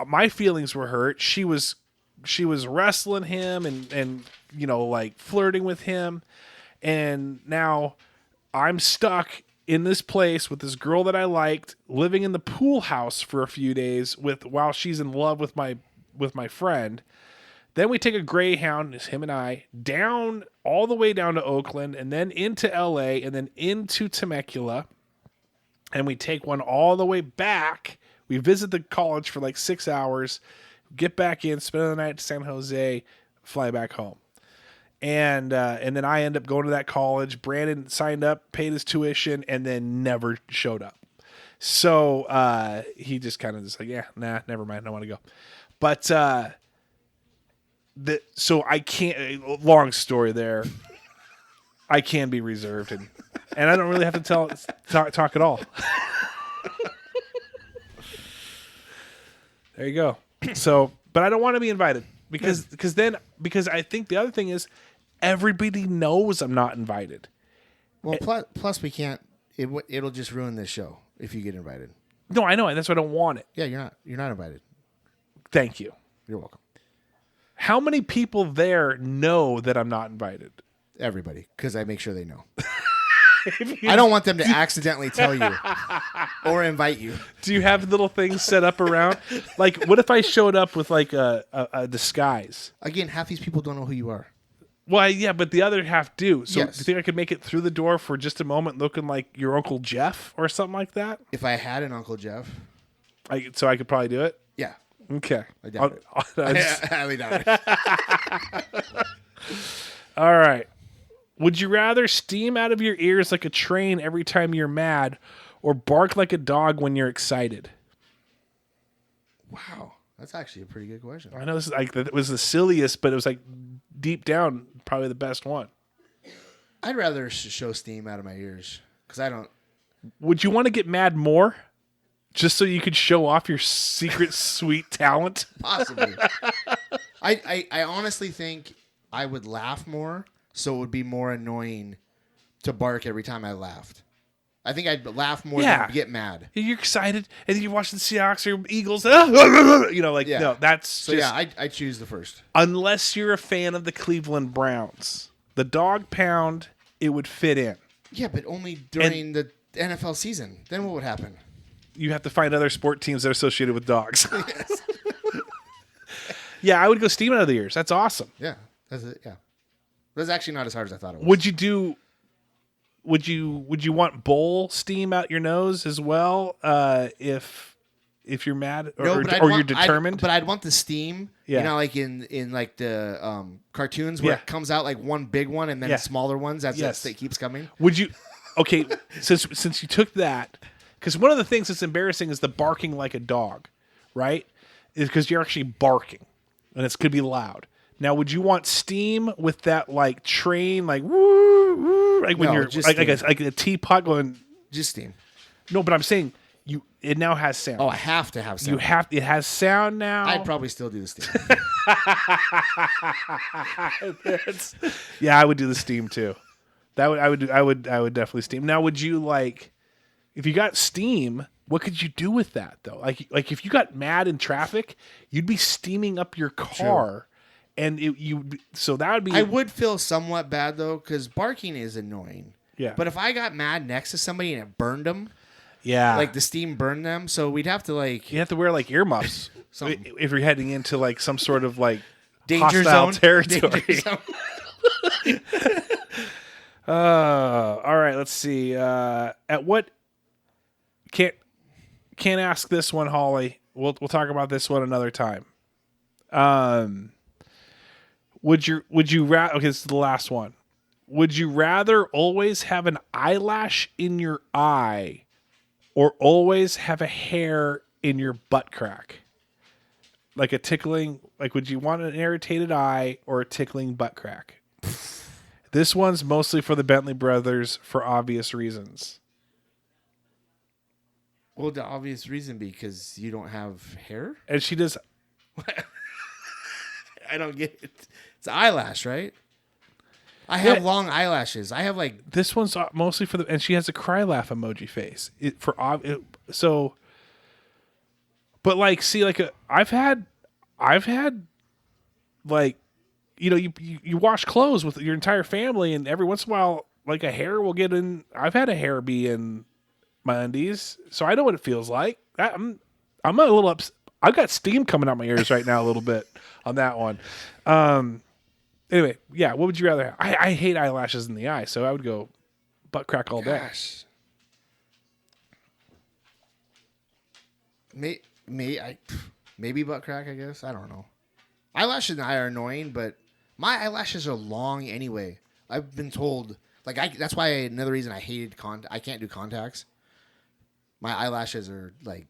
My feelings were hurt. She was wrestling him and like flirting with him. And now I'm stuck in this place with this girl that I liked, living in the pool house for a few days while she's in love with my friend. Then we take a Greyhound, it's him and I, down all the way down to Oakland, and then into LA, and then into Temecula. And we take one all the way back. We visit the college for like 6 hours, get back in, spend the night at San Jose, fly back home. And then I end up going to that college. Brandon signed up, paid his tuition, and then never showed up. So he just kind of just like, yeah, nah, never mind, I don't want to go. But so I can't. Long story there. I can be reserved, and I don't really have to talk at all. There you go. So, but I don't want to be invited because I think the other thing is everybody knows I'm not invited. Well, plus we can't. It'll just ruin this show if you get invited. No, I know, and that's why I don't want it. Yeah, you're not invited. Thank you. You're welcome. How many people there know that I'm not invited? Everybody, because I make sure they know. I don't want them to accidentally tell you or invite you. Do you have little things set up around? Like, what if I showed up with like a disguise? Again, half these people don't know who you are. Well, yeah, but the other half do. So yes. Do you think I could make it through the door for just a moment looking like your Uncle Jeff or something like that? If I had an Uncle Jeff. So I could probably do it? Yeah. Okay. I doubt it. I highly doubt it. All right. Would you rather steam out of your ears like a train every time you're mad or bark like a dog when you're excited? Wow. That's actually a pretty good question. I know this is like it was the silliest, but it was like deep down probably the best one. I'd rather show steam out of my ears because I don't. Would you want to get mad more? Just so you could show off your secret sweet talent? Possibly. I honestly think I would laugh more, so it would be more annoying to bark every time I laughed. I think I'd laugh more than get mad. You're excited, and then you're watching the Seahawks or Eagles. No, that's so just... Yeah, I choose the first. Unless you're a fan of the Cleveland Browns. The dog pound, it would fit in. Yeah, but only during the NFL season. Then what would happen? You have to find other sport teams that are associated with dogs. Yeah, I would go steam out of the ears. That's awesome. Yeah, that's it. Yeah, that's actually not as hard as I thought it was. Would you want bowl steam out your nose as well? If you're mad or you're determined. But I'd want the steam. Yeah. You know, like in like the cartoons where it comes out like one big one and then smaller ones as it keeps coming. Would you? Okay, since you took that, because one of the things that's embarrassing is the barking like a dog, right? Is because you're actually barking, and it's could be loud. Now, would you want steam with that like train, like woo, woo, like when you're like a teapot going? Just steam. No, but I'm saying it now has sound. Oh, I have to have sound. It has sound now. I'd probably still do the steam. Yeah, I would do the steam too. I would definitely steam. Now, would you like if you got steam? What could you do with that though? Like if you got mad in traffic, you'd be steaming up your car, and so that would be. I would feel somewhat bad though, because barking is annoying. Yeah. But if I got mad next to somebody and it burned them, like the steam burned them, so we'd have to like. You have to wear like earmuffs if you're heading into like some sort of like danger hostile zone territory. Danger zone. All right. Let's see. At what can't ask this one, Holly. We'll talk about this one another time. Would you rather? Okay, this is the last one. Would you rather always have an eyelash in your eye, or always have a hair in your butt crack? Like a tickling. Like, would you want an irritated eye or a tickling butt crack? This one's mostly for the Bentley brothers for obvious reasons. Well, the obvious reason because you don't have hair? And she does. I don't get it. It's eyelash, right? I have long eyelashes. I have like. This one's mostly for the. And she has a cry laugh emoji face. But like, see, like I've had like, you know, you wash clothes with your entire family, and every once in a while, like a hair will get in. I've had a hair be in my undies, so I know what it feels like. I'm a little upset. I've got steam coming out my ears right now a little bit on that one. Anyway, yeah, what would you rather have? I hate eyelashes in the eye, so I would go butt crack all day. Maybe butt crack, I guess. I don't know. Eyelashes in the eye are annoying, but my eyelashes are long anyway. I've been told, like, that's why another reason I hated I can't do contacts. My eyelashes are like,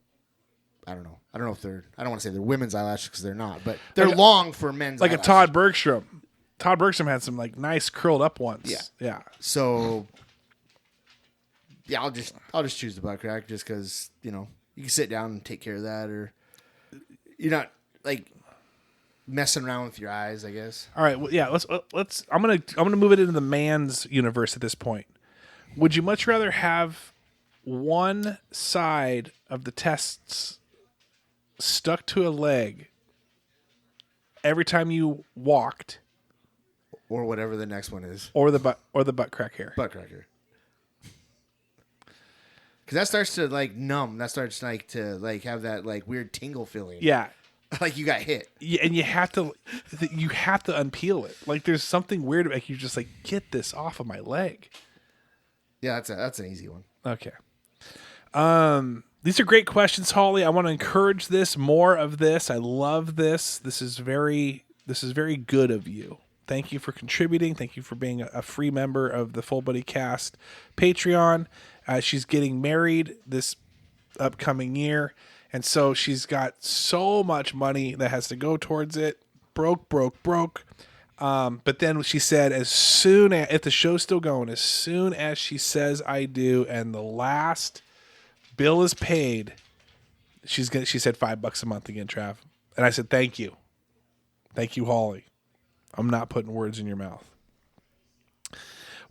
I don't know. I don't know if they're. I don't want to say they're women's eyelashes because they're not, but they're long for men's. Like eyelashes. a Todd Bergstrom. Todd Bergstrom had some like nice curled up ones. Yeah. So, yeah, I'll just choose the butt crack just because you can sit down and take care of that, or you're not like messing around with your eyes, I guess. All right. Well, yeah. Let's. I'm gonna move it into the man's universe at this point. Would you much rather have one side of the tests stuck to a leg every time you walked, or whatever the next one is, or the butt crack hair? Butt cracker. Because that starts to like numb. That starts like to like have that like weird tingle feeling. Yeah. Like you got hit. Yeah, and you have to unpeel it. Like there's something weird about you just like get this off of my leg. Yeah, that's an easy one. Okay. These are great questions, Holly. I want to encourage more of this. I love this. This is very good of you. Thank you for contributing. Thank you for being a free member of the Full Buddy Cast Patreon. She's getting married this upcoming year, and so she's got so much money that has to go towards it. Broke. But then she said, if the show's still going, as soon as she says I do, and the last bill is paid, she said $5 a month again, Trav. And I said, thank you, Holly. I'm not putting words in your mouth.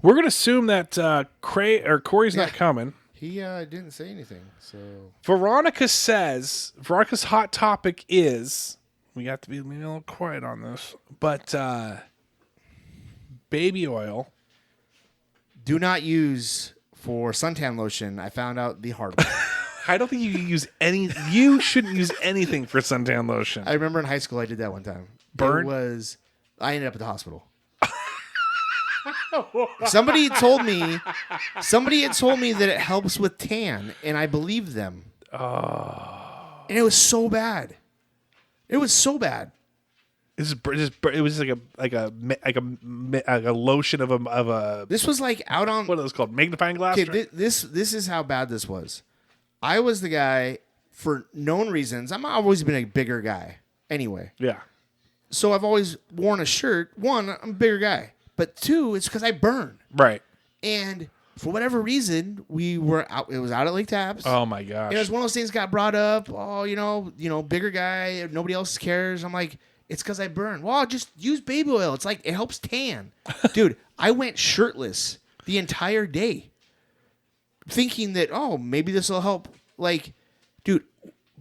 We're gonna assume that Corey's not coming. He didn't say anything. So Veronica's hot topic is, we got to be a little quiet on this, but baby oil Do not use for suntan lotion. I found out the hard way. I don't think you can use any. You shouldn't use anything for suntan lotion. I remember in high school I did that one time. Burn? I ended up at the hospital. Somebody had told me that it helps with tan, and I believed them. Oh. And it was so bad. It was so bad. It was like a lotion of a. This was like out on what are those called? Magnifying glass. Okay, this is how bad this was. I was the guy for known reasons. I've always been a bigger guy. Anyway. Yeah. So I've always worn a shirt. One, I'm a bigger guy. But two, it's because I burn. Right. And for whatever reason, we were out. It was out at Lake Taps. Oh my gosh. It was one of those things got brought up. Oh, bigger guy. Nobody else cares. I'm like, it's because I burn. Well, just use baby oil. It's like it helps tan. Dude, I went shirtless the entire day, thinking that maybe this will help. Like, dude,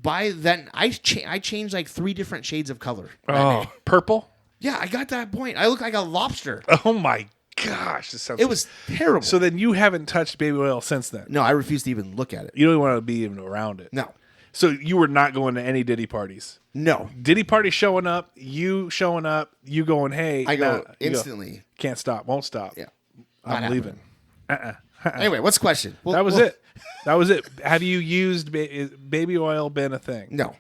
by then I changed like 3 different shades of color. Oh, purple. Yeah, I got that point. I look like a lobster. Oh my gosh, it was terrible. So then you haven't touched baby oil since then? No, I refuse to even look at it. You don't want to be even around it. No. So you were not going to any Diddy parties? No. Diddy party showing up, you showing up, you going, hey. I go instantly. Can't stop, won't stop. Yeah. I'm leaving. Anyway, what's the question? That was it. That was it. Have you used baby oil been a thing? No.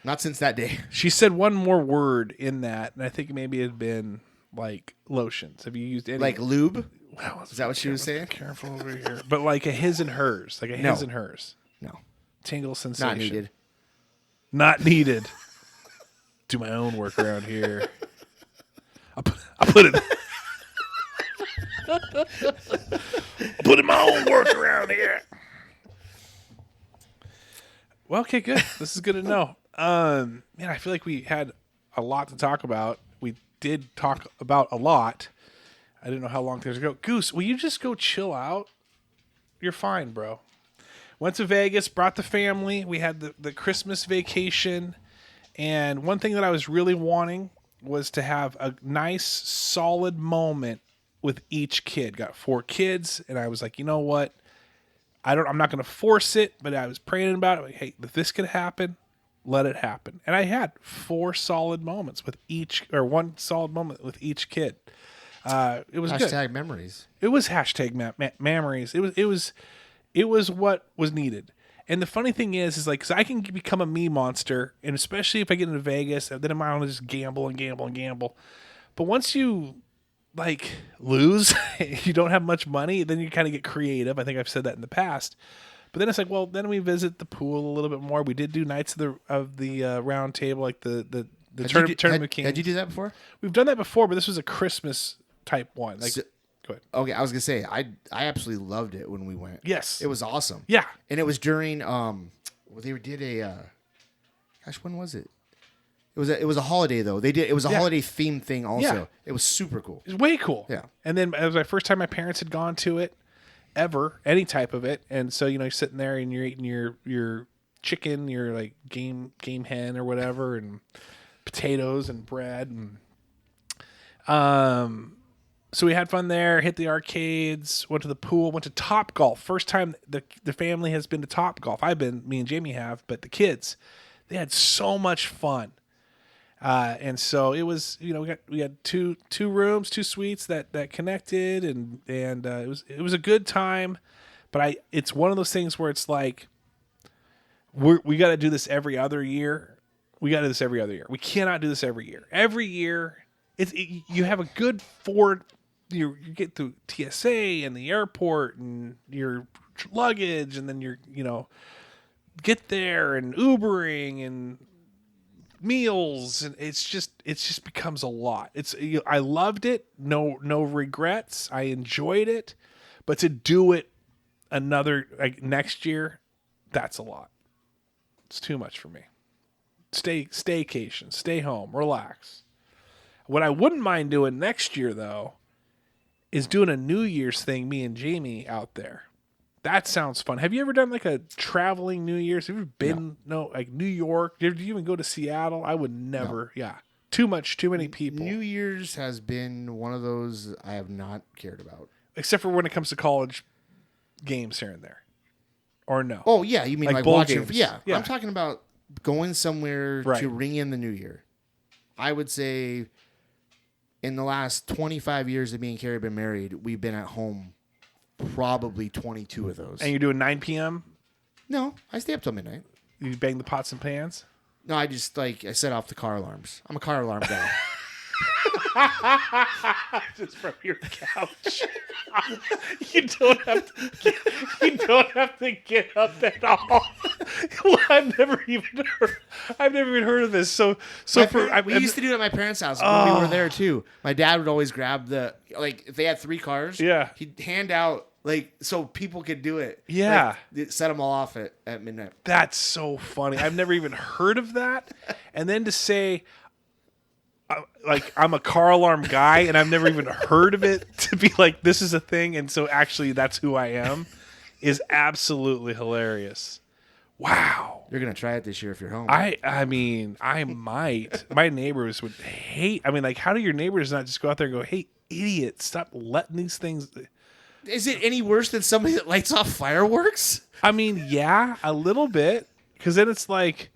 Not since that day. She said one more word in that, and I think maybe it had been like lotions. Have you used any? Like lube? Wow, is that what she was saying? Careful over here. But like a his and hers. Like a his and hers. No. Tingle sensation. Not needed. Not needed. Do my own work around here. I'll put it. I'll put in my own work around here. Well, okay, good. This is good to know. Man, I feel like we had a lot to talk about. We did talk about a lot. I didn't know how long things would go. Goose, will you just go chill out? You're fine, bro. Went to Vegas, brought the family. We had the Christmas vacation. And one thing that I was really wanting was to have a nice, solid moment with each kid. Got 4 kids, and I was like, you know what? I'm not going to force it, but I was praying about it. Like, hey, if this could happen, let it happen. And I had 4 solid moments with one solid moment with each kid. It was hashtag good. Memories. It was hashtag memories. It was what was needed. And the funny thing is like, cause I can become a me monster, and especially if I get into Vegas, then I'm going to just gamble and gamble and gamble. But once you like lose, you don't have much money, then you kind of get creative. I think I've said that in the past. But then it's like, well, then we visit the pool a little bit more. We did do Knights of the Round Table, like the Tournament of Kings. Had you do that before? We've done that before, but this was a Christmas type one. Like, go ahead. Okay, I was gonna say I absolutely loved it when we went. Yes, it was awesome. Yeah, and it was during they did a gosh, when was it? It was a holiday though. It was a holiday themed thing also. Yeah. It was super cool. It was way cool. Yeah. And then it was my first time my parents had gone to it ever, any type of it. And so, you're sitting there and you're eating your chicken, your like game hen or whatever, and potatoes and bread, and so we had fun there, hit the arcades, went to the pool, went to Top Golf. First time the family has been to Top Golf. Me and Jamie have, but the kids, they had so much fun. And so it was, we had two rooms, 2 suites that connected, and it was a good time. But it's one of those things where it's like we got to do this every other year. We got to do this every other year. We cannot do this every year. Every year, you have a good 4. You get through TSA and the airport and your luggage, and then get there and Ubering and meals, and it just becomes a lot. I loved it. No regrets. I enjoyed it, but to do it another next year, that's a lot. It's too much for me. Staycation, stay home, relax. What I wouldn't mind doing next year though is doing a New Year's thing, me and Jamie out there. That sounds fun. Have you ever done like a traveling New Year's? Have you ever been like New York? Did you even go to Seattle? I would never. No. Yeah. Too many people. New Year's has been one of those I have not cared about. except for when it comes to college games here and there, or no? Oh yeah, you mean Like like bowl watching? games. Yeah. Yeah. I'm talking about going somewhere Right. to ring in the new year. I would say in the last 25 years of me and Carrie been married, we've been at home probably 22 of those. And you're doing 9 p.m. No, I stay up till midnight. You bang the pots and pans. No, I just I set off the car alarms. I'm a car alarm guy. Just from your couch. You don't have to get up at all. Well, I've never even heard of this. So We used to do it at my parents' house when we were there too. My dad would always grab if they had 3 cars. Yeah. He'd hand out so people could do it. Yeah. Set them all off at midnight. That's so funny. I've never even heard of that. And then to say, I'm a car alarm guy and I've never even heard of it, to be like, this is a thing. And so actually that's who I am, is absolutely hilarious. Wow. You're going to try it this year if you're home. I mean, I might. My neighbors would hate. I mean, like, how do your neighbors not just go out there and go, hey, idiot, stop letting these things. Is it any worse than somebody that lights off fireworks? I mean, yeah, a little bit. Because then it's like,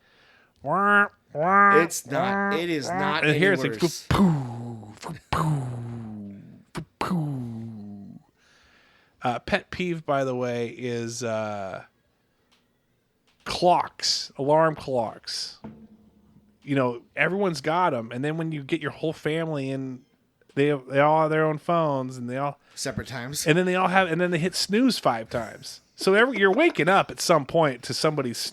wah, wah, It's not. It is not and any here it's worse. like, poo, poo, poo. Pet peeve, by the way, is clocks, alarm clocks. You know, everyone's got them, and then when you get your whole family in, they all have their own phones, and they all Separate times. and then they hit snooze 5 times. So you're waking up at some point to somebody's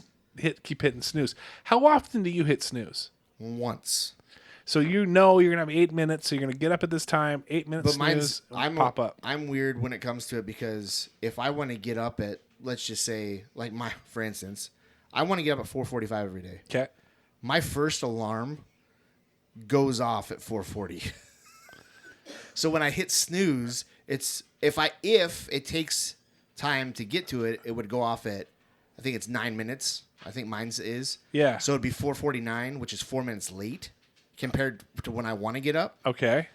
keep hitting snooze. How often do you hit snooze? Once. So you know you're gonna have 8 minutes. So you're gonna get up at this time. 8 minutes But snooze. Pop up. I'm weird when it comes to it because if I want to get up at, let's just say, for instance, I want to get up at 4:45 every day. Okay. My first alarm goes off at 4:40. So when I hit snooze, it's if it takes time to get to it, it would go off at, I think it's 9 minutes. I think mine's is. Yeah. So it'd be 4:49, which is 4 minutes late compared to when I want to get up. Okay.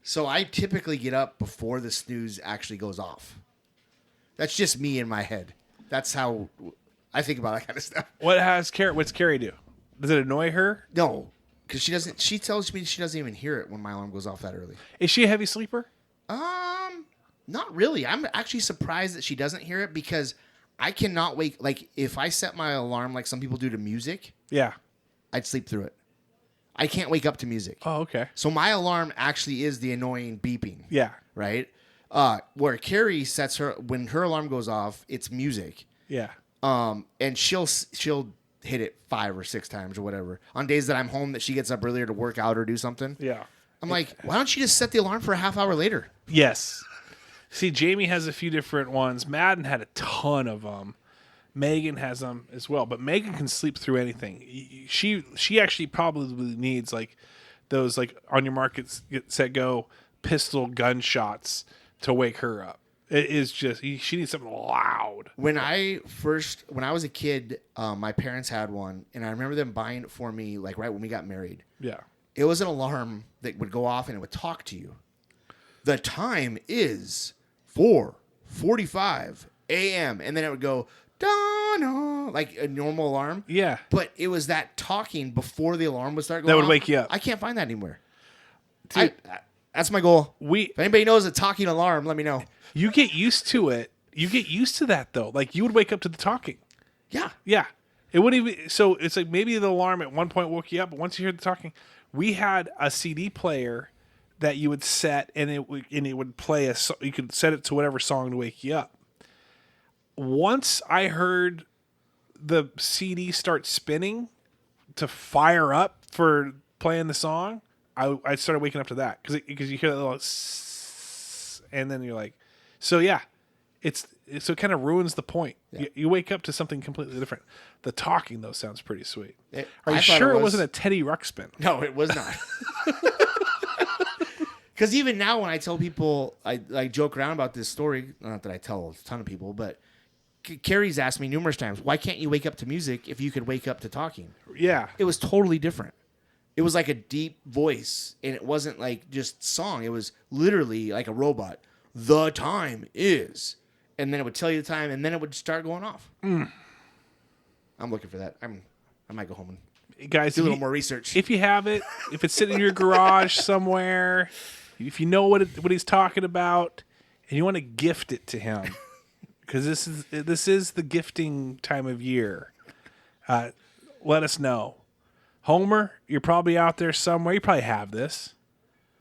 So I typically get up before the snooze actually goes off. That's just me in my head. That's how I think about that kind of stuff. What's Carrie do? Does it annoy her? No, because she doesn't. She tells me she doesn't even hear it when my alarm goes off that early. Is she a heavy sleeper? Not really. I'm actually surprised that she doesn't hear it because I cannot wake. Like if I set my alarm like some people do to music, Yeah. I'd sleep through it. I can't wake up to music. Oh, okay. So my alarm actually is the annoying beeping. Yeah. Right? Where Carrie sets when her alarm goes off, it's music. Yeah. And she'll hit it 5 or 6 times or whatever. On days that I'm home that she gets up earlier to work out or do something. Yeah. I'm like, why don't you just set the alarm for a half hour later? Yes. See, Jamie has a few different ones. Madden had a ton of them. Megan has them as well, but Megan can sleep through anything. She actually probably needs like those like on your mark, get set, go pistol gunshots to wake her up. It is just she needs something loud. When I was a kid, my parents had one, and I remember them buying it for me like right when we got married. Yeah. It was an alarm that would go off and it would talk to you. The time is 4:45 a.m. and then it would go da-na, like a normal alarm. Yeah. But it was that talking before the alarm would start going That would off. wake you up. I can't find that anywhere. Dude, That's my goal. if If anybody knows a talking alarm, let me know. you get used to it. You get used to that though. Like you would wake up to the talking. Yeah. Yeah. It wouldn't even, so it's like maybe the alarm at one point woke you up, but once you hear the talking, we had a CD player that you would set and it would play you could set it to whatever song to wake you up. Once I heard the CD start spinning to fire up for playing the song, I started waking up to that because you hear that little and then you're like, so yeah, so it kind of ruins the point. Yeah. You wake up to something completely different. The talking though sounds pretty sweet. Are I you thought sure it wasn't a Teddy Ruxpin? No, it was not. Because even now when I tell people, I joke around about this story, not that I tell a ton of people, but Carrie's asked me numerous times, why can't you wake up to music if you could wake up to talking? Yeah. It was totally different. It was like a deep voice, and it wasn't like just song. It was literally like a robot. the time is, and then it would tell you the time, and then it would start going off. I'm looking for that. I might go home and Guys, do a little more research. If you have it, if it's sitting in your garage somewhere, if you know what he's talking about, and you want to gift it to him, because this is the gifting time of year, let us know. Homer, you're probably out there somewhere. You probably have this.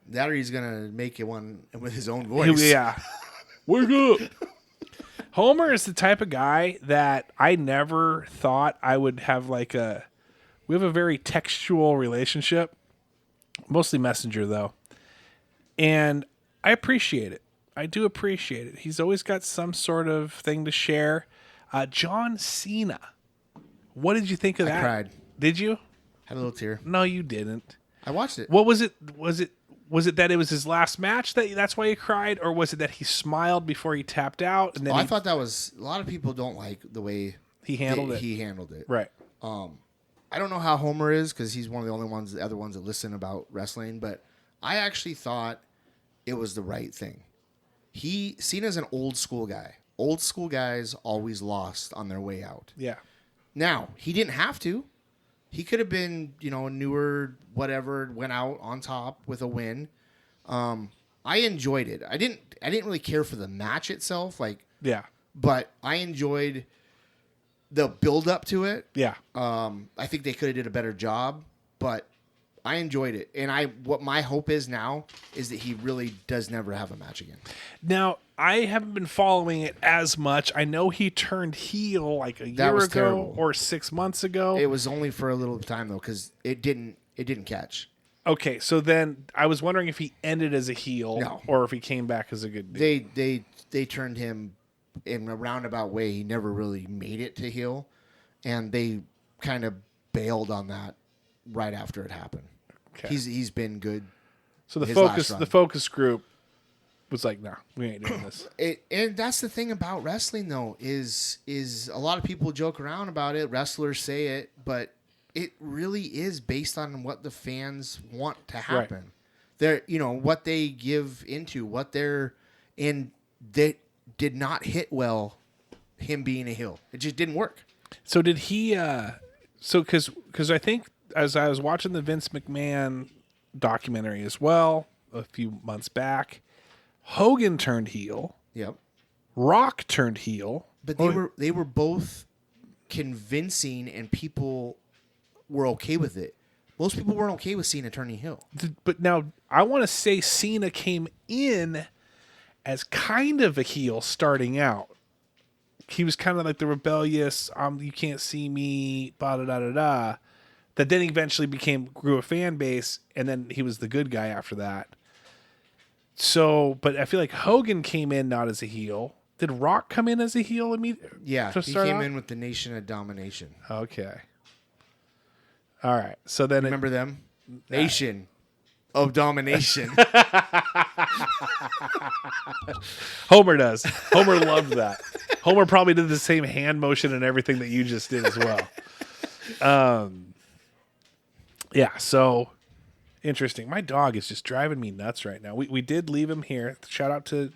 That or he's gonna make you one with his own voice. Yeah. Wake up. Homer is the type of guy that I never thought I would have we have a very textual relationship, mostly messenger though. And I appreciate it. I do appreciate it. He's always got some sort of thing to share. John Cena. What did you think of that? I cried. Did you? Had a little tear. No, you didn't. I watched it. What was it? Was it that it was his last match that's why he cried, or was it that he smiled before he tapped out? And then I thought that was a lot of people don't like the way he handled it. He handled it. Right. I don't know how Homer is because he's one of the only other ones that listen about wrestling, but I actually thought it was the right thing. Cena's an old school guy. Old school guys always lost on their way out. Yeah. Now, he didn't have to. He could have been, newer, whatever, went out on top with a win. I enjoyed it. I didn't really care for the match itself, but I enjoyed the build up to it. Yeah. I think they could have did a better job, but I enjoyed it. And what my hope is now is that he really does never have a match again. Now, I haven't been following it as much. I know he turned heel like a year ago terrible. or 6 months ago. It was only for a little time though, because it didn't catch. Okay, so then I was wondering if he ended as a heel or if he came back as a good dude. They turned him in a roundabout way. He never really made it to heel, and they kind of bailed on that right after it happened. Okay. He's been good. So the focus group was like, "No, we ain't doing this." And that's the thing about wrestling, though, is a lot of people joke around about it. Wrestlers say it, but it really is based on what the fans want to happen. Right. They're, what they give into, and that did not hit well. Him being a heel, it just didn't work. So did he? Because I think as I was watching the Vince McMahon documentary as well a few months back, Hogan turned heel. Yep. Rock turned heel. But they were both convincing, and people were okay with it. Most people weren't okay with Cena turning heel. But now I want to say Cena came in as kind of a heel starting out. He was kind of like the rebellious, you can't see me, da-da-da-da-da, that then eventually grew a fan base, and then he was the good guy after that. So, but I feel like Hogan came in not as a heel. Did Rock come in as a heel immediately? Yeah, he came in with the Nation of Domination. Okay. All right. So then remember them? Nation of Domination. Homer does. Homer loved that. Homer probably did the same hand motion and everything that you just did as well. Yeah, so interesting. My dog is just driving me nuts right now. We did leave him here. Shout out to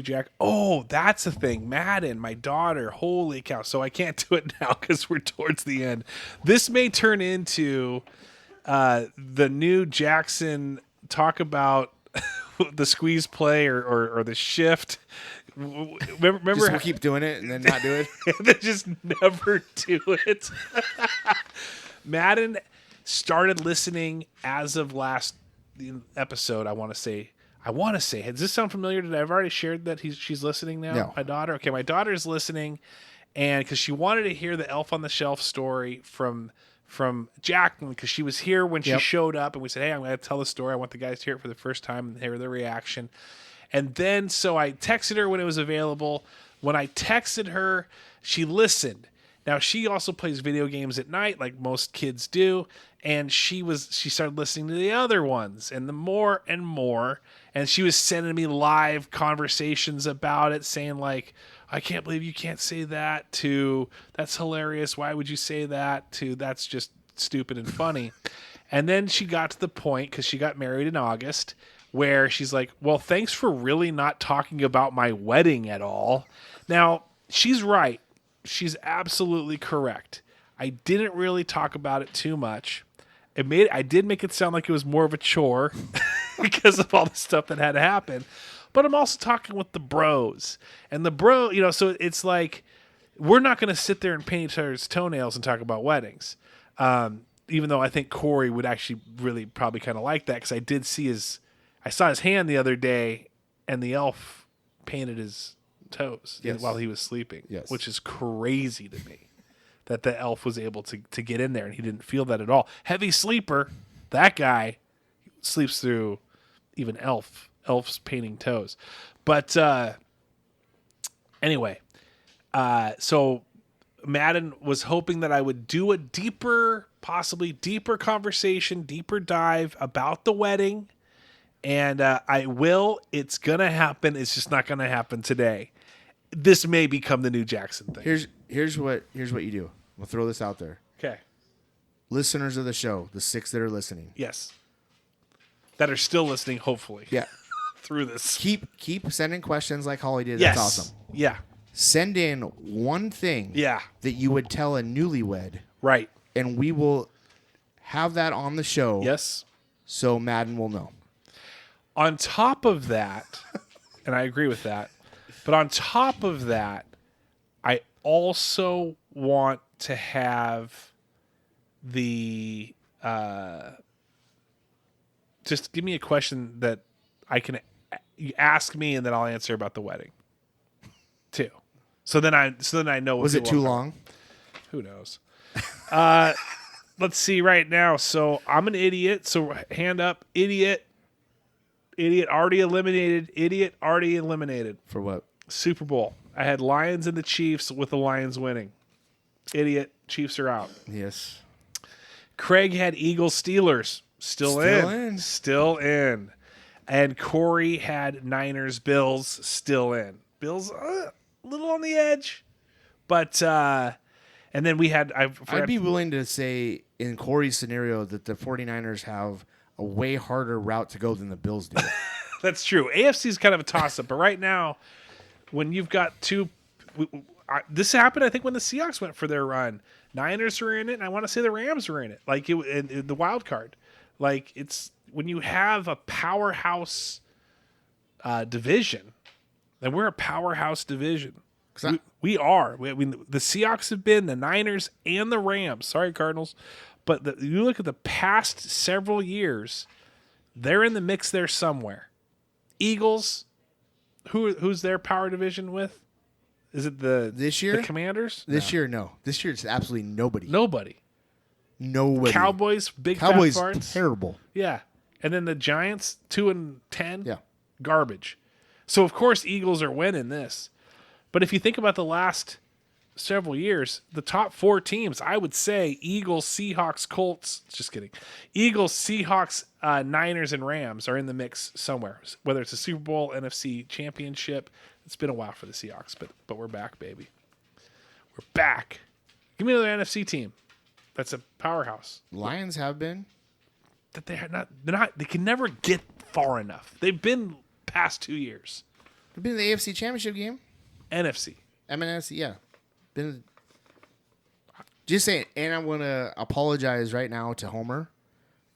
Jack. Oh, that's the thing. Madden, my daughter. Holy cow. So I can't do it now because we're towards the end. This may turn into the new Jackson talk about the squeeze play or the shift. Remember we'll keep doing it and then not do it. They just never do it. Madden started listening as of last episode. I want to say. Does this sound familiar? Did I have already shared that she's listening now? No. My daughter. Okay, my daughter's listening, and because she wanted to hear the Elf on the Shelf story from Jacqueline, because she was here when she showed up, and we said, "Hey, I'm going to tell the story. I want the guys to hear it for the first time and hear their reaction." And then, so I texted her when it was available. When I texted her, she listened. Now, she also plays video games at night, like most kids do, and she started listening to the other ones, and the more and more, and she was sending me live conversations about it, saying like, "I can't believe you can't say that," to "That's hilarious. Why would you say that?" to "That's just stupid and funny." And then she got to the point, because she got married in August, where she's like, well, thanks for really not talking about my wedding at all. Now, she's right. She's absolutely correct. I didn't really talk about it too much. I did make it sound like it was more of a chore because of all the stuff that had to happen. But I'm also talking with the bros. And the so it's like, we're not going to sit there and paint each other's toenails and talk about weddings. Even though I think Corey would actually really probably kind of like that, because I saw his hand the other day, and the elf painted his toes while he was sleeping, which is crazy to me that the elf was able to get in there and he didn't feel that at all. Heavy sleeper, that guy sleeps through even elf's painting toes. But anyway, so Madden was hoping that I would do a possibly deeper conversation, deeper dive about the wedding. And I will. It's going to happen. It's just not going to happen today. This may become the new Jackson thing. Here's what you do. We'll throw this out there. Okay. Listeners of the show, the 6 that are listening. Yes. That are still listening, hopefully. Yeah. Through this. Keep sending questions like Holly did. Yes. That's awesome. Yeah. Send in one thing that you would tell a newlywed. Right. And we will have that on the show. Yes. So Madden will know. On top of that, and I agree with that, but on top of that, I also want to have the just give me a question that you ask me and then I'll answer about the wedding too. So then I know what was it too long? Who knows? Let's see right now. So I'm an idiot. So hand up, idiot. Idiot already eliminated. Idiot already eliminated. For what? Super Bowl. I had Lions and the Chiefs with the Lions winning. Idiot. Chiefs are out. Yes. Craig had Eagles Steelers. Still in. And Corey had Niners Bills. Still in. Bills a little on the edge. But and then we had I'd be willing to say in Corey's scenario that the 49ers have a way harder route to go than the Bills do. That's true. AFC is kind of a toss-up, but right now, when you've got this happened, I think, when the Seahawks went for their run. Niners were in it, and I want to say the Rams were in it, like in the wild card. Like, it's when you have a powerhouse division, then we're a powerhouse division. We are. The Seahawks have been, the Niners, and the Rams. Sorry, Cardinals. But you look at the past several years, they're in the mix there somewhere. Eagles, who's their power division with? Is it this year? The Commanders? This year, no. This year, it's absolutely nobody. Nobody. Cowboys, fat farts. Terrible. Yeah. And then the Giants, 2-10. Yeah. Garbage. So, of course, Eagles are winning this. But if you think about the last several years, the top 4 teams, I would say Eagles, Seahawks, Colts, just kidding. Eagles, Seahawks, Niners, and Rams are in the mix somewhere. Whether it's a Super Bowl, NFC championship. It's been a while for the Seahawks, but we're back, baby. We're back. Give me another NFC team that's a powerhouse. Lions have been. That they're not. They can never get far enough. They've been past 2 years. They've been in the AFC Championship game. NFC. NFC, yeah. Been. Just saying, and I'm going to apologize right now to Homer.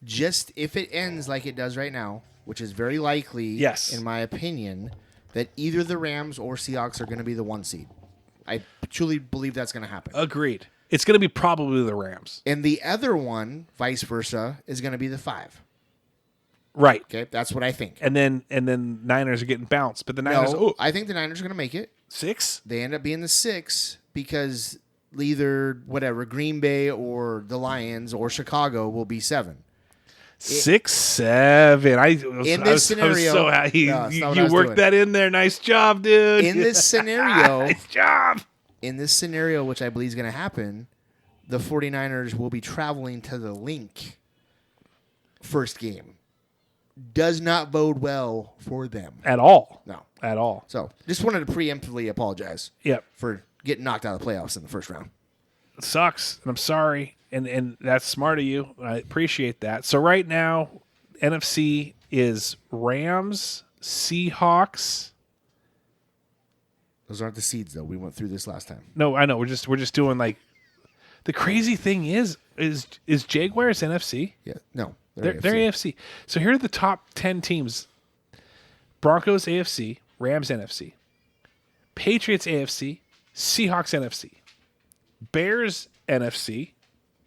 Just if it ends like it does right now, which is very likely, yes, in my opinion, that either the Rams or Seahawks are going to be the 1 seed. I truly believe that's going to happen. Agreed. It's going to be probably the Rams. And the other one, vice versa, is going to be the 5. Right. Okay, that's what I think. And then Niners are getting bounced. But the Niners... I think the Niners are going to make it. 6? They end up being the 6 because either, Green Bay or the Lions or Chicago will be 7. 6, 7. I was so happy. You worked that in there. Nice job, dude. In this scenario, nice job. In this scenario, which I believe is going to happen, the 49ers will be traveling to the Link first game. Does not bode well for them. At all. No. At all. So, just wanted to preemptively apologize for getting knocked out of the playoffs in the first round. It sucks, and I'm sorry. And that's smart of you. I appreciate that. So right now, NFC is Rams, Seahawks. Those aren't the seeds, though. We went through this last time. No, I know. We're just doing like the crazy thing is Jaguars NFC? Yeah, no, They're AFC. So here are the top 10 teams: Broncos AFC, Rams NFC, Patriots AFC, Seahawks NFC, Bears NFC,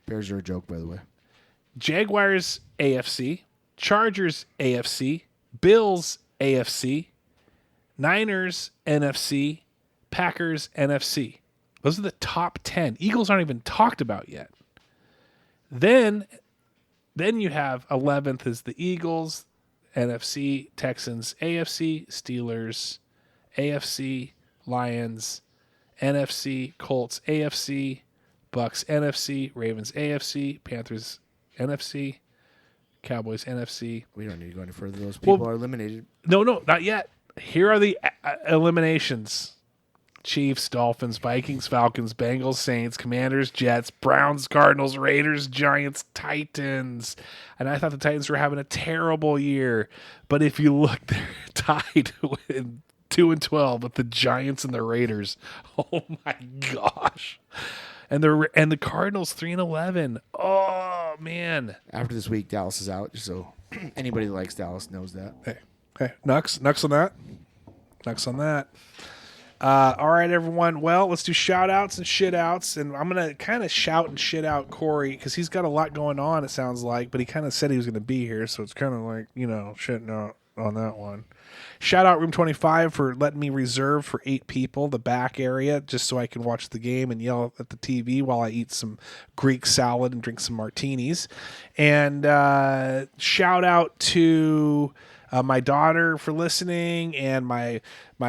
Bears are a joke, by the way. Jaguars AFC, Chargers AFC, Bills AFC, Niners NFC, Packers NFC. Those are the top 10. Eagles aren't even talked about yet. Then you have 11th is the Eagles, NFC, Texans, AFC, Steelers, AFC, Lions, NFC, Colts, AFC, Bucks, NFC, Ravens, AFC, Panthers, NFC, Cowboys, NFC. We don't need to go any further. Those people Well, are eliminated. No, not yet. Here are the eliminations. Chiefs, Dolphins, Vikings, Falcons, Bengals, Saints, Commanders, Jets, Browns, Cardinals, Raiders, Giants, Titans. And I thought the Titans were having a terrible year. But if you look, they're tied in 2-12 with the Giants and the Raiders. Oh my gosh. And the Cardinals 3-11. Oh man. After this week, Dallas is out, so anybody that likes Dallas knows that. Hey, Nux on that. Nux on that. All right, everyone. Well, let's do shout outs and shit outs. And I'm going to kind of shout and shit out Corey because he's got a lot going on, it sounds like. But he kind of said he was going to be here. So it's kind of like, shitting out on that one. Shout out Room 25 for letting me reserve for 8 people the back area just so I can watch the game and yell at the TV while I eat some Greek salad and drink some martinis. And shout out to my daughter for listening and my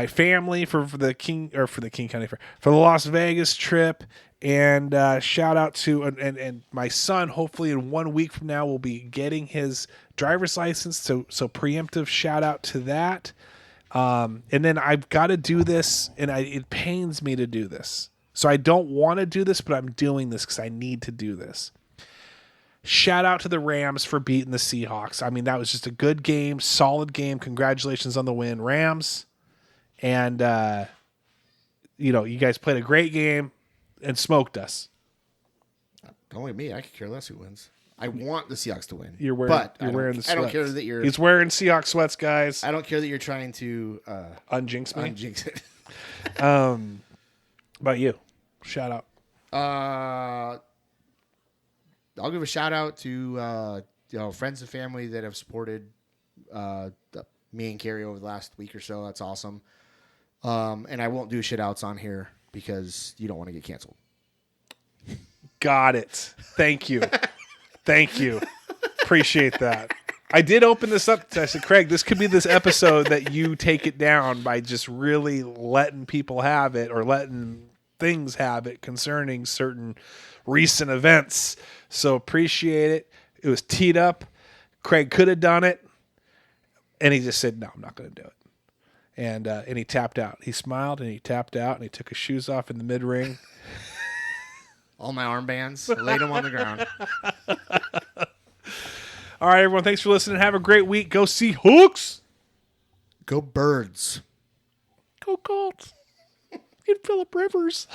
family for the King County Fair, for the Las Vegas trip. And shout out to and my son, hopefully in 1 week from now, will be getting his driver's license. So preemptive shout out to that. And then I've got to do this, and it pains me to do this. So I don't want to do this, but I'm doing this because I need to do this. Shout out to the Rams for beating the Seahawks. I mean, that was just a good game, solid game. Congratulations on the win, Rams. And, you guys played a great game and smoked us. Don't look at me. I could care less who wins. I want the Seahawks to win. You're wearing the sweats. I don't care that you're... He's wearing Seahawks sweats, guys. I don't care that you're trying to... unjinx me. Unjinx it. About you. Shout out. I'll give a shout out to friends and family that have supported me and Carrie over the last week or so. That's awesome. And I won't do shit outs on here because you don't want to get canceled. Got it. Thank you. Thank you. Appreciate that. I did open this up. I said, Craig, this could be this episode that you take it down by just really letting people have it or letting things have it concerning certain recent events. So appreciate it. It was teed up. Craig could have done it. And he just said, no, I'm not going to do it. And he tapped out. He smiled and he tapped out and he took his shoes off in the mid-ring. All my armbands, laid them on the ground. All right, everyone. Thanks for listening. Have a great week. Go see Hooks. Go Birds. Go Colts. Get Phillip Rivers.